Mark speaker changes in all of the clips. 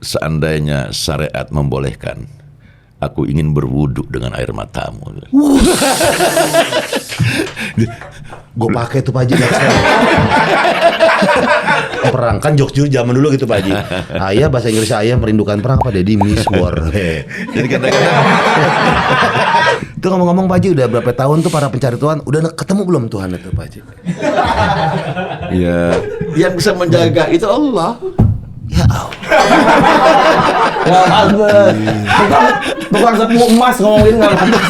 Speaker 1: seandainya syariat membolehkan, aku ingin berwudu dengan air matamu.
Speaker 2: Gue pakai tuh Pak Haji. Perang kan jokes zaman dulu gitu Pak Haji. Ayah bahasa Inggris saya merindukan perang apa Deddy Miss War.
Speaker 1: Jadi kadang-kadang
Speaker 2: Itu ngomong-ngomong Pak Haji, udah berapa tahun tuh para pencari Tuhan udah ketemu belum Tuhan itu Pak Haji?
Speaker 1: ya yang bisa menjaga itu Allah.
Speaker 2: Ya Allah.
Speaker 3: Nggak pantes. Tukang sepuh emas ngomongin nggak pantes.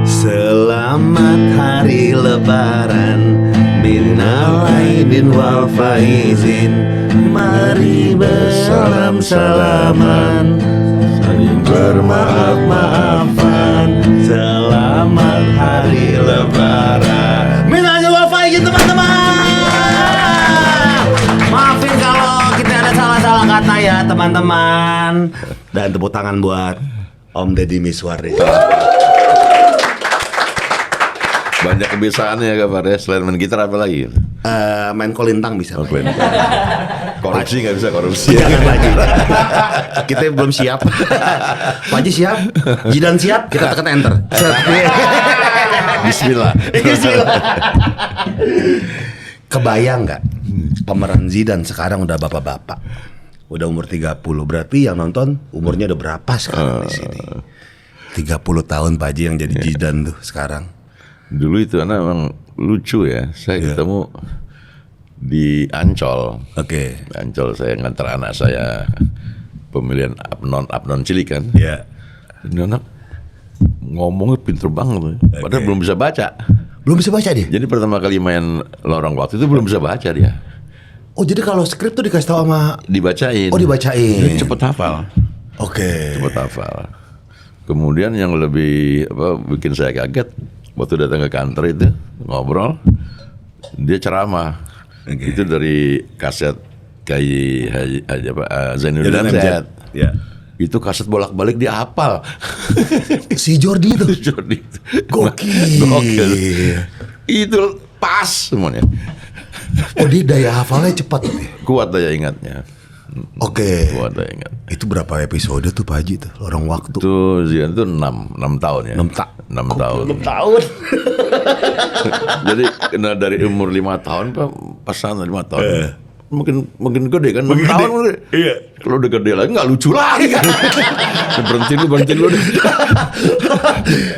Speaker 2: Selamat hari lebaran, minal aidin wal faizin. Mari bersalam-salaman, saling bermaaf-maafan. Selamat hari lebaran. Minal aidin wal faizin teman-teman. Maafin kalau kita ada salah-salah kata ya teman-teman. Dan tepuk tangan buat Om Deddy Miswar.
Speaker 1: Banyak kebiasaannya ya kabarnya. Selain main gitar apa lagi?
Speaker 2: Main kolintang bisa.
Speaker 1: Korupsi nggak bisa korupsi.
Speaker 2: Jangan lagi. Kita belum siap. Pak Haji siap, Jidan siap, kita tekan enter.
Speaker 1: Bismillah.
Speaker 2: Kebayang nggak pemeran Zidane sekarang udah bapak-bapak, udah umur 30. Berarti yang nonton umurnya udah berapa sekarang di sini? 30 tahun Pak Haji yang jadi Zidane tuh sekarang.
Speaker 1: Dulu itu anak memang lucu ya. Saya ketemu di Ancol.
Speaker 2: Oke.
Speaker 1: Di Ancol saya ngantar anak saya pemilihan abnon cilik kan.
Speaker 2: Iya.
Speaker 1: Ini anak ngomongnya pinter banget. Padahal belum bisa baca.
Speaker 2: Belum bisa baca dia?
Speaker 1: Jadi pertama kali main Lorong Waktu itu belum bisa baca dia.
Speaker 2: Oh jadi kalau skrip tuh dikasih tahu sama
Speaker 1: Dibacain.
Speaker 2: Oh dibacain.
Speaker 1: Cepet hafal.
Speaker 2: Oke.
Speaker 1: Cepet hafal. Kemudian yang lebih bikin saya kaget, waktu datang ke kantor itu ngobrol, dia ceramah. Itu dari kaset Kiai Zainuddin Amjad.
Speaker 2: Ya.
Speaker 1: Itu kaset bolak-balik dia hafal.
Speaker 2: Si Jordi itu.
Speaker 1: Jordi itu.
Speaker 2: Gokil.
Speaker 1: Itu pas semuanya.
Speaker 2: Oh dia daya hafalnya cepat tuh.
Speaker 1: Kuat daya ingatnya.
Speaker 2: Oke.
Speaker 1: Kuat daya ingat.
Speaker 2: Itu berapa episode tuh Pak Haji tuh? Lorong Waktu.
Speaker 1: Itu Zian itu 6 tahun ya.
Speaker 2: 6
Speaker 1: tahun.
Speaker 2: 6 tahun.
Speaker 1: Jadi kena dari umur 5 tahun pasan 5 tahun. Mungkin gede kan 6 tahun gede.
Speaker 2: Iya.
Speaker 1: Kalau udah gede lagi nggak lucu lagi kan. berhenti lu.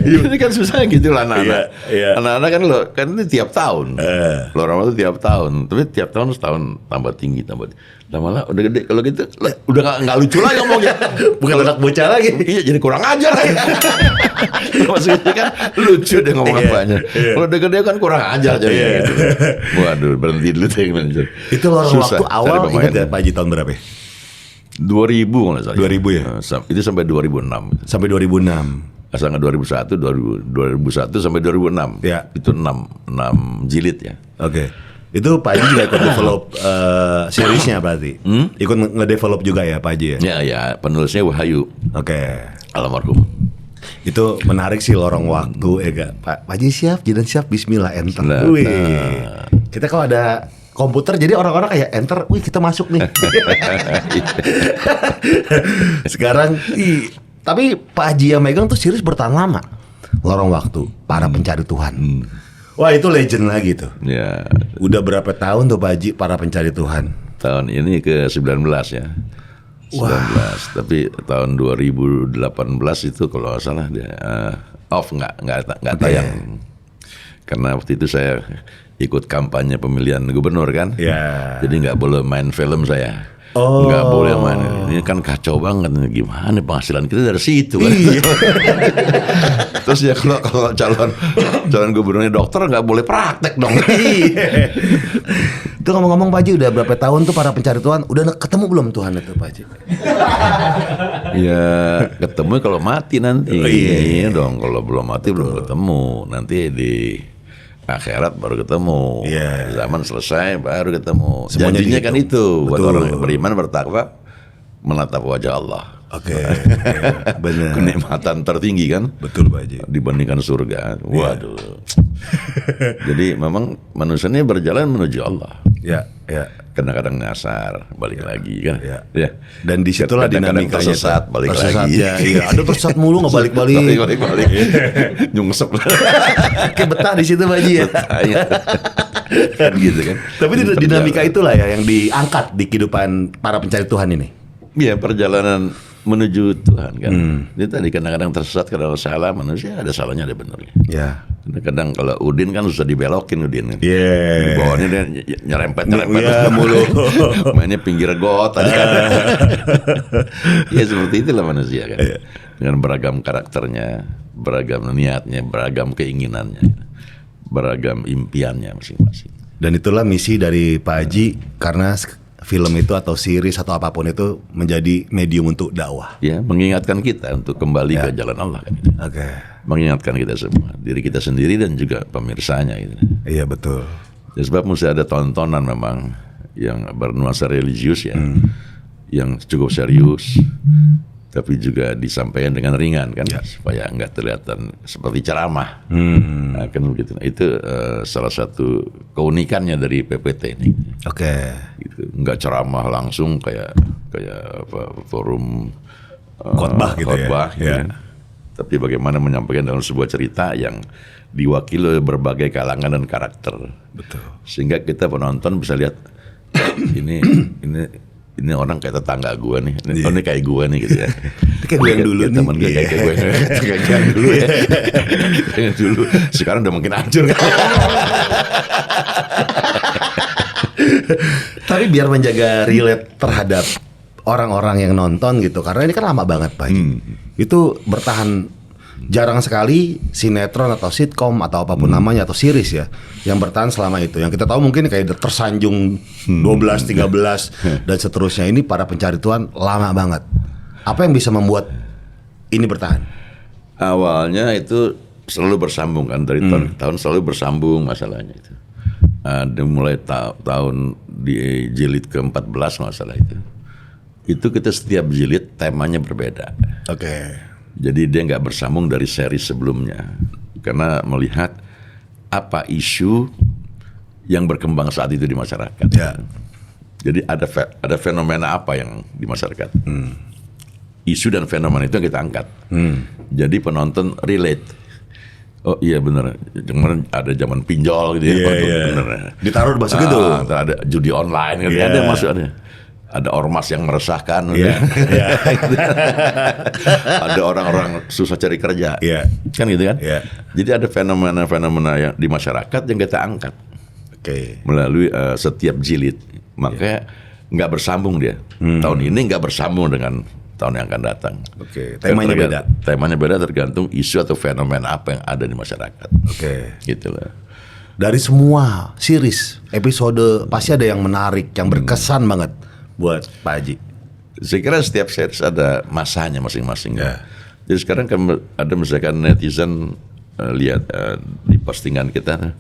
Speaker 1: Ini kan susah gitu lah anak-anak.
Speaker 2: Iya.
Speaker 1: Anak-anak kan ini tiap tahun. Lorong Waktu tiap tahun. Tapi tiap tahun setahun tambah tinggi. Nah malah udah gede kalau gitu udah nggak lucu lagi ngomongnya.
Speaker 2: Bukan anak bocah lagi.
Speaker 1: Iya jadi kurang ajar lagi. Maksudnya kan lucu deh ngomong apanya. Kalau udah gede kan kurang ajar jadinya gitu. Waduh berhenti dulu deh manajer.
Speaker 2: Itu Lorong Waktu awal ingat ya Pak Haji tahun berapa ya?
Speaker 1: 2000 kalau nggak salah.
Speaker 2: 2000 ya?
Speaker 1: Itu sampai 2006.
Speaker 2: Sampai 2006.
Speaker 1: Asalnya 2001 sampai 2006.
Speaker 2: Ya.
Speaker 1: Itu 6 jilid ya.
Speaker 2: Oke. Itu Pak Haji juga ikut develop seriesnya berarti? Ikut ngedevelop juga ya Pak Haji ya?
Speaker 1: Ya penulisnya Wahyu.
Speaker 2: Oke.
Speaker 1: Almarhum.
Speaker 2: Itu menarik sih Lorong Waktu ya gak? Pak Haji siap, Jidan siap, bismillah enter. Wih. Kita kalau ada komputer jadi orang-orang kayak enter, wih kita masuk nih. Sekarang tapi Pak Haji yang megang tuh series bertahan lama. Lorong Waktu, para pencari Tuhan. Wah itu legend lagi tuh.
Speaker 1: Ya.
Speaker 2: Udah berapa tahun tuh Pak Haji para pencari Tuhan?
Speaker 1: Tahun ini ke 19 ya. 19. Tapi tahun 2018 itu kalau nggak salah dia off nggak tayang. Karena waktu itu saya ikut kampanye pemilihan gubernur kan.
Speaker 2: Ya.
Speaker 1: Jadi nggak boleh main film saya.
Speaker 2: Oh.
Speaker 1: Nggak boleh main. Ini kan kacau banget. Gimana penghasilan kita dari situ kan. Terus ya kalau calon gubernurnya dokter nggak boleh praktek dong.
Speaker 2: Itu ngomong-ngomong Pak Haji udah berapa tahun tuh para pencari Tuhan udah ketemu belum Tuhan itu Pak Haji?
Speaker 1: Ya ketemu kalau mati nanti. Iya dong, kalau belum mati belum ketemu. Nanti di akhirat baru ketemu. Zaman selesai baru ketemu.
Speaker 2: Semuanya
Speaker 1: Janjinya
Speaker 2: dihitung.
Speaker 1: kan itu buat
Speaker 2: Betul.
Speaker 1: orang yang beriman bertakwa menatap wajah Allah.
Speaker 2: Oke, benar.
Speaker 1: Kenikmatan tertinggi kan?
Speaker 2: Betul Pak Haji.
Speaker 1: Dibandingkan surga. Waduh. Jadi memang manusia ini berjalan menuju Allah.
Speaker 2: Ya.
Speaker 1: Kadang-kadang nyasar, balik lagi kan.
Speaker 2: Ya. Dan disitulah
Speaker 1: Kadang-kadang
Speaker 2: dinamikanya.
Speaker 1: tersesat, balik
Speaker 2: tersesat,
Speaker 1: lagi.
Speaker 2: Ya, iya. Ada tersesat mulu nggak balik-balik.
Speaker 1: Balik. Nyungsep.
Speaker 2: Kayak betah di situ Pak Haji ya.
Speaker 1: Kan gitu kan.
Speaker 2: Tapi dinamika itulah ya yang diangkat di kehidupan para pencari Tuhan ini.
Speaker 1: Iya, perjalanan menuju Tuhan kan. Itu tadi kadang-kadang tersesat, kadang salah, manusia ada salahnya ada benernya.
Speaker 2: Ya.
Speaker 1: Kadang kalau Udin kan susah dibelokin Udin kan.
Speaker 2: Yeah.
Speaker 1: Di bawahnya dia nyerempet
Speaker 2: Iya, mulu.
Speaker 1: Mainnya pinggir got tadi kan. Ya seperti itulah manusia kan. Dengan beragam karakternya, beragam niatnya, beragam keinginannya, beragam impiannya masing-masing.
Speaker 2: Dan itulah misi dari Pak Haji, karena film itu atau series atau apapun itu menjadi medium untuk dakwah.
Speaker 1: Ya, mengingatkan kita untuk kembali ke jalan Allah kan.
Speaker 2: Oke.
Speaker 1: Mengingatkan kita semua, diri kita sendiri dan juga pemirsanya gitu.
Speaker 2: Iya betul.
Speaker 1: Ya, sebab mesti ada tontonan memang yang bernuansa religius ya, yang cukup serius, tapi juga disampaikan dengan ringan kan, supaya nggak terlihat seperti ceramah. Nah, kan begitu. Nah, itu salah satu keunikannya dari PPT ini.
Speaker 2: Oke.
Speaker 1: Gitu. Nggak ceramah langsung kayak forum
Speaker 2: Khotbah gitu
Speaker 1: khotbah,
Speaker 2: ya.
Speaker 1: gitu kan. Tapi bagaimana menyampaikan dalam sebuah cerita yang diwakili oleh berbagai kalangan dan karakter.
Speaker 2: Betul.
Speaker 1: Sehingga kita penonton bisa lihat ini orang kayak tetangga gue nih, ini kayak gue nih gitu ya.
Speaker 2: Kayak gue yang dulu nih.
Speaker 1: Teman gue kayak gue, kayak gue yang dulu ya. Kayak dulu. Sekarang udah makin hancur kan.
Speaker 2: Tapi biar menjaga relate terhadap orang-orang yang nonton gitu, karena ini kan lama banget Pak Haji. Itu bertahan jarang sekali sinetron atau sitkom atau apapun namanya atau series ya yang bertahan selama itu. Yang kita tahu mungkin kayak Tersanjung 12, 13 dan seterusnya. Ini para pencari Tuhan lama banget. Apa yang bisa membuat ini bertahan?
Speaker 1: Awalnya itu selalu bersambung kan, dari tahun ke tahun selalu bersambung masalahnya itu. Mulai tahun di jilid ke-14 masalah itu kita setiap jilid temanya berbeda.
Speaker 2: Oke.
Speaker 1: Jadi dia nggak bersambung dari seri sebelumnya, karena melihat apa isu yang berkembang saat itu di masyarakat.
Speaker 2: Ya.
Speaker 1: Jadi ada fenomena apa yang di masyarakat. Isu dan fenomena itu yang kita angkat. Jadi penonton relate. Oh iya benar. Kemarin ada zaman pinjol gitu ya. Bener.
Speaker 2: Ditaruh masuk itu.
Speaker 1: Ada judi online gitu. Ada masuknya. Ada ormas yang meresahkan. Ada orang-orang susah cari kerja. Kan gitu kan. Jadi ada fenomena-fenomena yang di masyarakat yang kita angkat. Melalui setiap jilid. Makanya nggak bersambung dia. Tahun ini nggak bersambung dengan tahun yang akan datang.
Speaker 2: Temanya beda.
Speaker 1: Temanya beda tergantung isu atau fenomena apa yang ada di masyarakat. Gitu lah.
Speaker 2: Dari semua series, episode pasti ada yang menarik, yang berkesan banget buat Pak Haji.
Speaker 1: Saya kira setiap series ada masanya masing-masing. Jadi sekarang kan ada misalkan netizen lihat di postingan kita,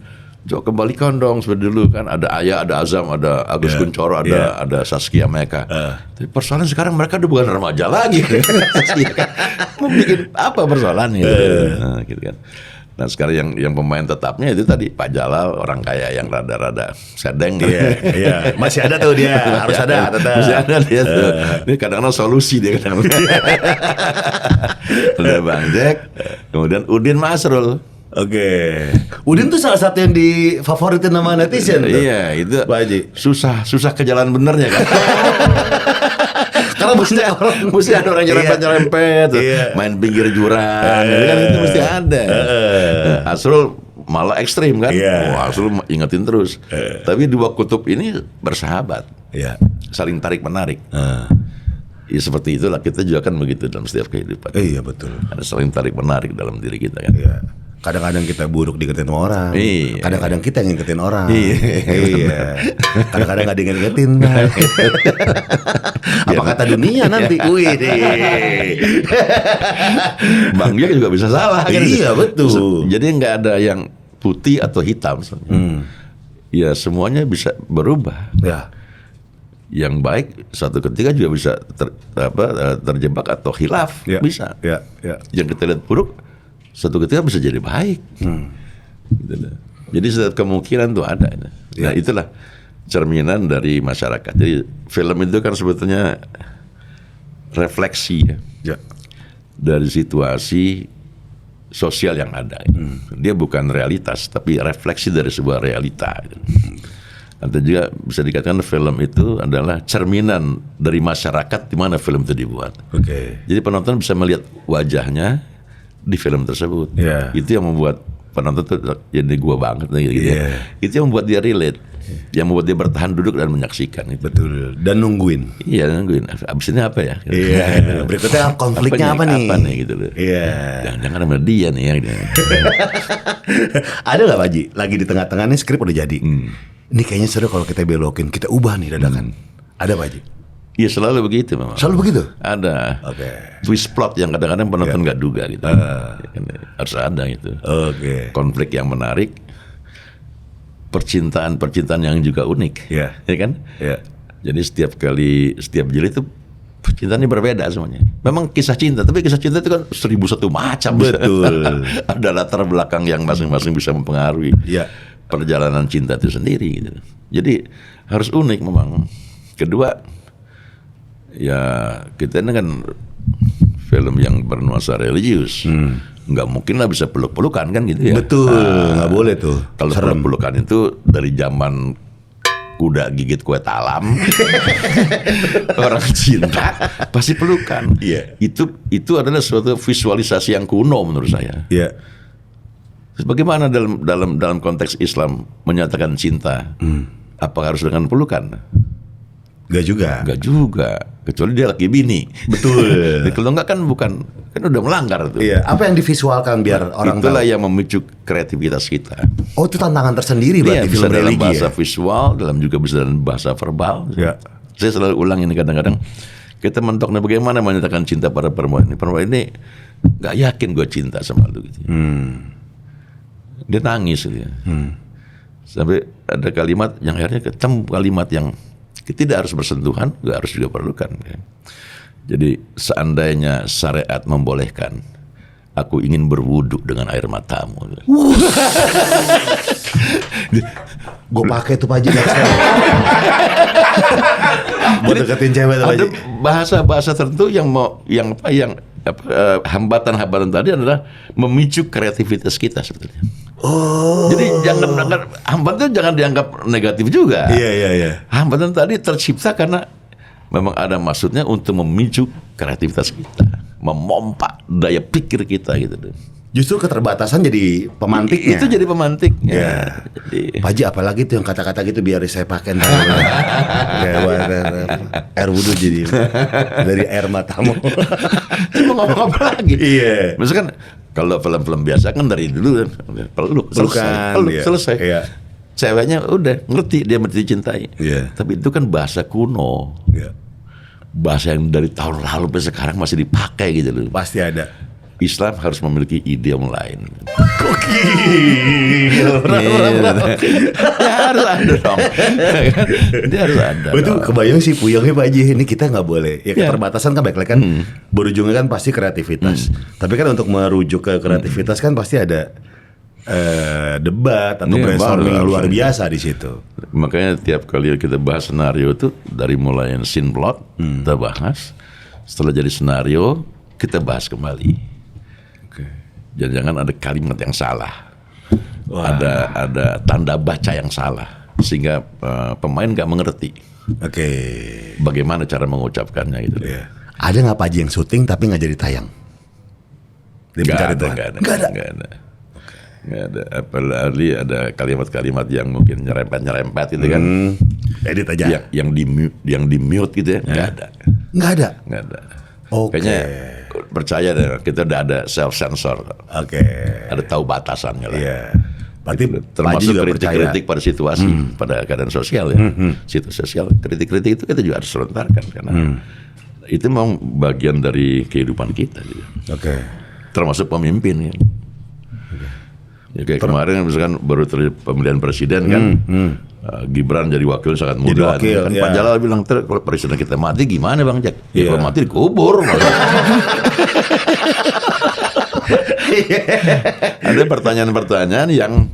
Speaker 1: coba kembalikan dong seperti dulu kan, ada Ayah, ada Azam, ada Agus Kuncoro, ada Saskia mereka. Tapi persoalan sekarang mereka udah bukan remaja lagi. Mau bikin apa persoalannya? Gitu kan. Nah sekarang yang pemain tetapnya itu tadi Pak Jalal, orang kaya yang rada-rada sedeng.
Speaker 2: Masih ada tuh dia, harus ada tetap.
Speaker 1: Masih ada dia tuh. Ini kadang-kadang solusi dia kadang-kadang. Ada Bang Jack, kemudian Udin Masrul.
Speaker 2: Udin tuh salah satu yang difavoritin nama netizen tuh.
Speaker 1: Iya, itu
Speaker 2: Pak Haji.
Speaker 1: susah ke jalan benernya kan.
Speaker 2: Karena
Speaker 1: mesti ada orang nyerempet, main pinggir jurang, kan itu mesti ada. Asrul malah ekstrim kan. Asrul ingetin terus. Tapi dua kutub ini bersahabat, saling tarik menarik. Ya seperti itulah kita juga kan begitu dalam setiap kehidupan.
Speaker 2: Iya betul.
Speaker 1: Ada saling tarik menarik dalam diri kita kan.
Speaker 2: Kadang-kadang kita buruk diingetin sama orang. Kadang-kadang kita yang ngingetin orang. Kadang-kadang nggak diingetin. Apa kata dunia nanti?
Speaker 1: Bang Jack juga bisa salah kan?
Speaker 2: Iya betul.
Speaker 1: Jadi nggak ada yang putih atau hitam. Ya semuanya bisa berubah. yang baik suatu ketika juga bisa terjebak atau khilaf, bisa. Yang kita lihat buruk suatu ketika bisa jadi baik. Gitu loh. Jadi setiap kemungkinan tuh ada. Nah itulah cerminan dari masyarakat. Jadi film itu kan sebetulnya refleksi dari situasi sosial yang ada. Dia bukan realitas, tapi refleksi dari sebuah realita. Atau juga bisa dikatakan film itu adalah cerminan dari masyarakat di mana film itu dibuat. Jadi penonton bisa melihat wajahnya di film tersebut. Itu yang membuat penonton tuh jadi gua banget gitu. Itu yang membuat dia relate, yang membuat dia bertahan duduk dan menyaksikan itu.
Speaker 2: Betul. Dan nungguin.
Speaker 1: Iya, nungguin. Abis ini apa ya?
Speaker 2: Berikutnya konfliknya apa nih?
Speaker 1: Apa nih gitu loh. Jangan sama dia nih ya.
Speaker 2: Ada nggak Pak Haji? Lagi di tengah-tengah nih skrip udah jadi. Ini kayaknya seru kalau kita belokin, kita ubah nih dadakan. Ada Pak Haji?
Speaker 1: Iya selalu begitu memang.
Speaker 2: Selalu begitu?
Speaker 1: Ada. Twist plot yang kadang-kadang penonton nggak duga gitu. Harus ada gitu. Konflik yang menarik, percintaan yang juga unik, ya kan? Jadi setiap jilid itu percintaannya berbeda semuanya. Memang kisah cinta, tapi kisah cinta itu kan 1001 macam.
Speaker 2: Betul.
Speaker 1: Ada latar belakang yang masing-masing bisa mempengaruhi perjalanan cinta itu sendiri gitu. Jadi harus unik memang. Kedua, ya kita ini kan film yang bernuansa religius, nggak mungkin lah bisa peluk-pelukan kan gitu ya.
Speaker 2: Betul, nggak boleh tuh.
Speaker 1: Kalau peluk-pelukan itu dari zaman kuda gigit kue talam, orang cinta pasti pelukan. Itu adalah suatu visualisasi yang kuno menurut saya. Terus bagaimana dalam konteks Islam menyatakan cinta? Apakah harus dengan pelukan?
Speaker 2: Gak juga, kecuali dia laki bini. Betul.
Speaker 1: Kalau enggak kan udah melanggar tuh.
Speaker 2: Apa yang divisualkan biar orang
Speaker 1: itulah
Speaker 2: tahu?
Speaker 1: yang memicu kreativitas kita.
Speaker 2: Oh, itu tantangan tersendiri berarti film
Speaker 1: bisa dalam
Speaker 2: religi
Speaker 1: bahasa visual, juga bisa dalam bahasa verbal. Saya selalu ulang ini kadang-kadang kita mentoknya bagaimana menyatakan cinta pada perempuan ini. Perempuan ini nggak yakin gue cinta sama lu gitu. Dia nangis gitu ya. Sampai ada kalimat yang akhirnya ketemu kalimat yang tidak harus bersentuhan, nggak harus juga perlukan. Jadi seandainya syariat membolehkan, aku ingin berwudu dengan air matamu.
Speaker 2: Gue pakai tuh Pak Haji. Buat deketin cewek tuh Pak Haji.
Speaker 1: Ada bahasa-bahasa tertentu yang hambatan-hambatan tadi adalah memicu kreativitas kita sebetulnya. Jadi hambatan itu jangan dianggap negatif juga. Hambatan tadi tercipta karena memang ada maksudnya untuk memicu kreativitas kita, memompa daya pikir kita gitu.
Speaker 2: Justru keterbatasan jadi pemantiknya.
Speaker 1: Itu jadi pemantiknya.
Speaker 2: Jadi, Pak Haji apalagi tuh yang kata-kata gitu biar saya pakai air wudhu jadi dari air matamu.
Speaker 1: Cuma ngomong apa lagi? Misalkan kalau film-film biasa kan dari dulu kan peluk selesai. Ceweknya udah ngerti dia mesti cintai. Tapi itu kan bahasa kuno. Bahasa yang dari tahun lalu sampai sekarang masih dipakai gitu loh.
Speaker 2: Pasti ada.
Speaker 1: Islam harus memiliki ide yang lain. Ya harus ada dong. Dia harus ada.
Speaker 2: Itu kebayang sih puyengnya Pak Haji. Ini kita nggak boleh. Keterbatasan kan baik-baik kan. Berujungnya kan pasti kreativitas. Tapi kan untuk merujuk ke kreativitas kan pasti ada debat atau brainstorming luar biasa di situ.
Speaker 1: Makanya tiap kali kita bahas senario itu dari mulai scene plot kita bahas. Setelah jadi senario kita bahas kembali. Jangan-jangan ada kalimat yang salah, ada tanda baca yang salah, sehingga pemain nggak mengerti. Bagaimana cara mengucapkannya gitu.
Speaker 2: Ada nggak Pak Haji yang syuting tapi nggak jadi tayang?
Speaker 1: Nggak ada. Apalagi ada kalimat-kalimat yang mungkin nyerempet gitu kan.
Speaker 2: Edit aja.
Speaker 1: Yang di mute gitu ya. Nggak ada. Kayaknya percaya deh, kita udah ada self sensor. Ada tahu batasannya lah.
Speaker 2: Berarti
Speaker 1: termasuk kritik-kritik pada situasi, pada keadaan sosial ya. Situasi sosial, kritik-kritik itu kita juga harus lontarkan karena itu memang bagian dari kehidupan kita. Gitu. Termasuk pemimpin ya. Ya kayak kemarin misalkan baru pemilihan presiden kan, Gibran jadi wakil sangat muda.
Speaker 2: Jadi wakil,
Speaker 1: kan
Speaker 2: ya.
Speaker 1: Pak Jalal bilang, kalau presiden kita mati gimana Bang Jack? Ya,
Speaker 2: Iya.
Speaker 1: kalau mati dikubur. Ada pertanyaan-pertanyaan yang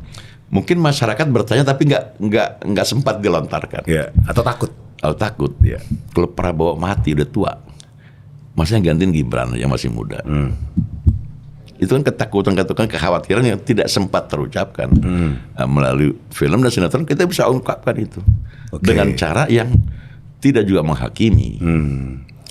Speaker 1: mungkin masyarakat bertanya tapi nggak sempat dilontarkan.
Speaker 2: Ya, atau takut.
Speaker 1: Kalau takut, ya. Kalau Prabowo mati udah tua, masanya gantiin Gibran yang masih muda. Itu kan ketakutan, kekhawatiran yang tidak sempat terucapkan. Melalui film dan sinetron kita bisa ungkapkan itu.
Speaker 2: Oke.
Speaker 1: Dengan cara yang tidak juga menghakimi.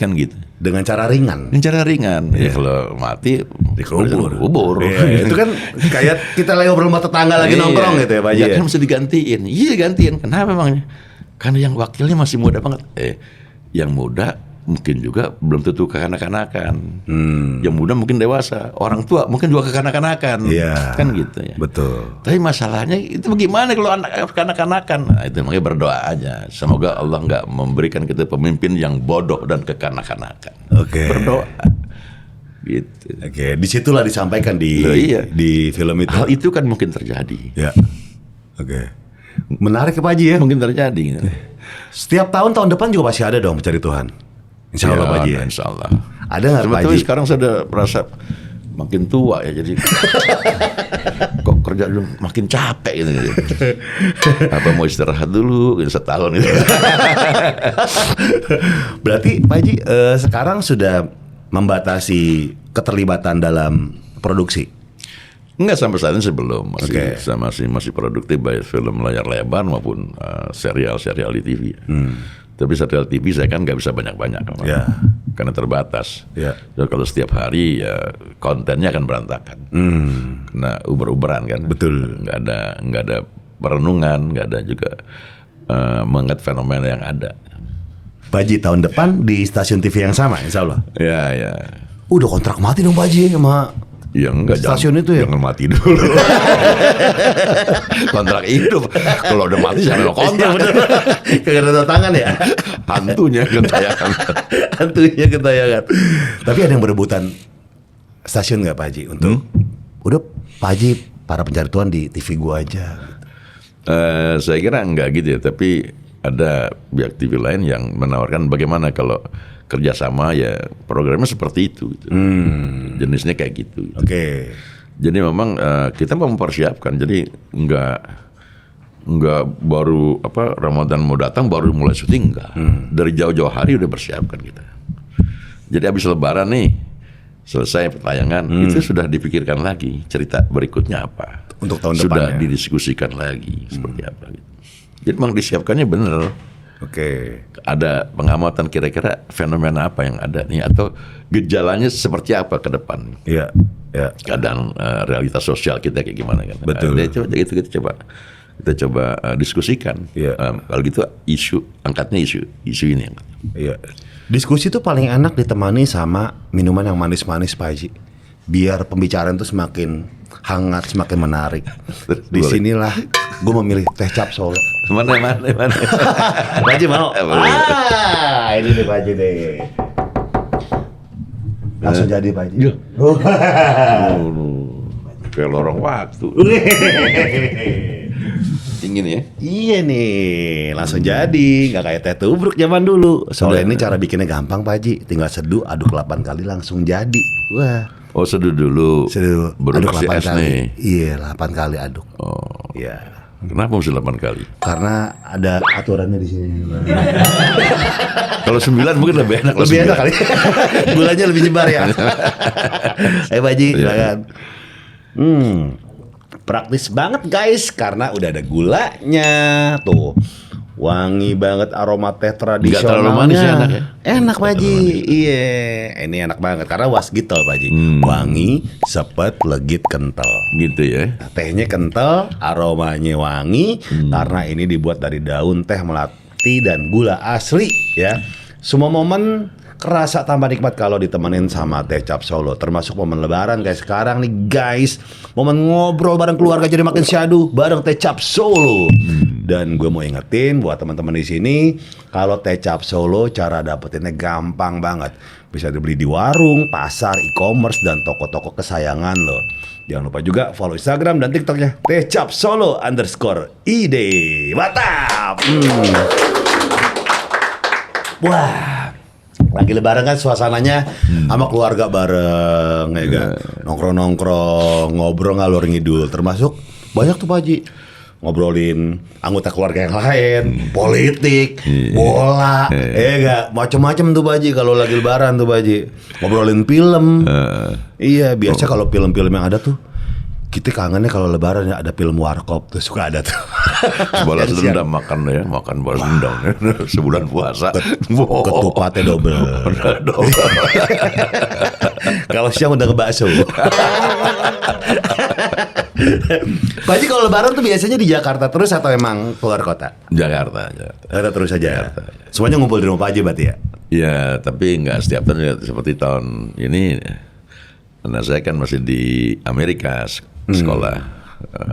Speaker 1: Kan gitu.
Speaker 2: Dengan cara ringan.
Speaker 1: Dengan cara ringan. Ya kalau mati dikubur.
Speaker 2: Iya, itu kan kayak kita lagi ngobrol sama tetangga lagi nongkrong gitu ya Pak Haji.
Speaker 1: Ya kan mesti digantiin. Iya gantiin. Kenapa emangnya? Karena yang wakilnya masih muda banget. Yang muda mungkin juga belum tentu kekanak-kanakan. Yang muda mungkin dewasa. Orang tua mungkin juga kekanak-kanakan.
Speaker 2: Iya.
Speaker 1: Kan gitu ya.
Speaker 2: Betul.
Speaker 1: Tapi masalahnya itu bagaimana kalau anak kekanak-kanakan? Nah, itu makanya berdoa aja. Semoga Allah nggak memberikan kita pemimpin yang bodoh dan kekanak-kanakan.
Speaker 2: Oke.
Speaker 1: Berdoa. Gitu.
Speaker 2: Oke, disitulah disampaikan di
Speaker 1: Loh, iya.
Speaker 2: di film itu.
Speaker 1: Hal itu kan mungkin terjadi.
Speaker 2: Ya. Oke. Menarik ya Pak Haji ya.
Speaker 1: Mungkin terjadi.
Speaker 2: Setiap tahun depan juga pasti ada dong Mencari Tuhan. Insya Allah Pak Haji ya.
Speaker 1: Insya Allah.
Speaker 2: Ada nggak Pak
Speaker 1: Sebetulnya
Speaker 2: Haji?
Speaker 1: sekarang saya udah merasa makin tua ya, jadi kok kerja dulu makin capek gitu. Apa mau istirahat dulu setahun gitu.
Speaker 2: Berarti Pak Haji sekarang sudah membatasi keterlibatan dalam produksi.
Speaker 1: Enggak, sampai saat ini sebelum masih
Speaker 2: Oke.
Speaker 1: saya masih produktif baik film layar lebar maupun serial di TV. Tapi serial TV saya kan nggak bisa banyak-banyak
Speaker 2: Ya.
Speaker 1: karena terbatas.
Speaker 2: Ya.
Speaker 1: Jadi kalau setiap hari ya kontennya akan berantakan. Karena uber-uberan kan.
Speaker 2: Betul.
Speaker 1: Nggak ada perenungan, nggak ada juga mengingat fenomena yang ada.
Speaker 2: Pak Haji tahun depan di stasiun TV yang sama Insya Allah.
Speaker 1: Ya.
Speaker 2: Udah kontrak mati dong Pak Haji sama
Speaker 1: Ya enggak,
Speaker 2: stasiun itu ya?
Speaker 1: jangan mati dulu. Kontrak hidup. Kalau udah mati jangan kontrak.
Speaker 2: Kagak ada tangan ya.
Speaker 1: Hantunya gentayangan.
Speaker 2: Hantunya ketayangan. Tapi ada yang berebutan stasiun nggak Pak Haji untuk udah Pak Haji para pencari Tuhan di TV gua aja.
Speaker 1: Saya kira enggak gitu ya, tapi ada pihak TV lain yang menawarkan bagaimana kalau kerjasama ya programnya seperti itu. Gitu. Jenisnya kayak gitu.
Speaker 2: Oke.
Speaker 1: Jadi memang kita mau mempersiapkan. Jadi enggak baru Ramadan mau datang baru mulai syuting enggak. Dari jauh-jauh hari udah persiapkan kita. Jadi habis Lebaran nih selesai tayangan itu sudah dipikirkan lagi cerita berikutnya apa.
Speaker 2: Untuk tahun
Speaker 1: sudah
Speaker 2: depan ya?
Speaker 1: didiskusikan lagi seperti apa gitu. Jadi memang disiapkannya bener.
Speaker 2: Oke.
Speaker 1: Ada pengamatan kira-kira fenomena apa yang ada nih atau gejalanya seperti apa ke depan.
Speaker 2: Iya. Ya.
Speaker 1: Keadaan realitas sosial kita kayak gimana kan.
Speaker 2: Betul.
Speaker 1: Kita coba diskusikan.
Speaker 2: Iya.
Speaker 1: Kalau gitu angkatnya isu ini.
Speaker 2: Iya. Diskusi tuh paling enak ditemani sama minuman yang manis-manis Pak Haji. Biar pembicaraan tuh semakin hangat, semakin menarik. Disinilah gue memilih teh cap Solo.
Speaker 1: Mana.
Speaker 2: Pak Haji mau? Ini nih Pak Haji deh. Langsung jadi Pak Haji.
Speaker 1: Kayak lorong waktu. Ingin ya?
Speaker 2: Iya nih, langsung jadi. Nggak kayak teh tubruk zaman dulu. Soalnya ini cara bikinnya gampang Pak Haji. Tinggal seduh, aduk 8 kali langsung jadi. Wah.
Speaker 1: Oh, seduh dulu.
Speaker 2: Seduh,
Speaker 1: Baru
Speaker 2: aduk
Speaker 1: kasih
Speaker 2: 8
Speaker 1: es
Speaker 2: kali.
Speaker 1: nih.
Speaker 2: Iya, 8 kali aduk.
Speaker 1: Oh.
Speaker 2: Iya.
Speaker 1: Kenapa mesti 8 kali?
Speaker 2: Karena ada aturannya di sini.
Speaker 1: Kalau 9 mungkin lebih enak.
Speaker 2: Lebih enak kali. Gulanya lebih nyebar ya. Pak Haji,
Speaker 1: Iya.
Speaker 2: silakan. Praktis banget guys karena udah ada gulanya tuh. Wangi banget aroma teh tradisionalnya.
Speaker 1: Nggak terlalu manis ya, enak ya?
Speaker 2: Enak Pak Haji. Iya, ini enak banget karena wasgitel Pak Haji. Wangi, sepet, legit, kental.
Speaker 1: Gitu ya.
Speaker 2: Tehnya kental, aromanya wangi karena ini dibuat dari daun teh melati dan gula asli ya. Semua momen kerasa tambah nikmat kalau ditemenin sama teh cap Solo. Termasuk momen lebaran kayak sekarang nih guys. Momen ngobrol bareng keluarga jadi makin syadu bareng teh cap Solo. Dan gue mau ingetin buat teman-teman di sini, kalau Tecap Solo cara dapetinnya gampang banget. Bisa dibeli di warung, pasar, e-commerce, dan toko-toko kesayangan lo. Jangan lupa juga follow Instagram dan TikToknya Tecap Solo _id. Mantap. Wah, lagi lebaran kan suasananya sama keluarga bareng ya kan. Nongkrong-nongkrong, ngobrol ngalor ngidul, termasuk banyak tuh Pak Haji ngobrolin anggota keluarga yang lain, politik, bola, enggak macam-macam tuh Pak Haji kalau lagi lebaran tuh Pak Haji. Ngobrolin film. Iya, biasa kalau film-film yang ada tuh kita kangennya kalau lebaran ya ada film Warkop tuh suka ada tuh.
Speaker 1: Balas dendam makan balas dendam sebulan puasa.
Speaker 2: Ketupatnya double. Kalau siang udah ngebakso. Pak Haji kalau lebaran tuh biasanya di Jakarta terus atau emang keluar kota?
Speaker 1: Jakarta.
Speaker 2: Terus aja. Semuanya ngumpul di rumah Pak Haji berarti ya?
Speaker 1: Ya, tapi nggak setiap tahun ya, seperti tahun ini. Karena saya kan masih di Amerika sekolah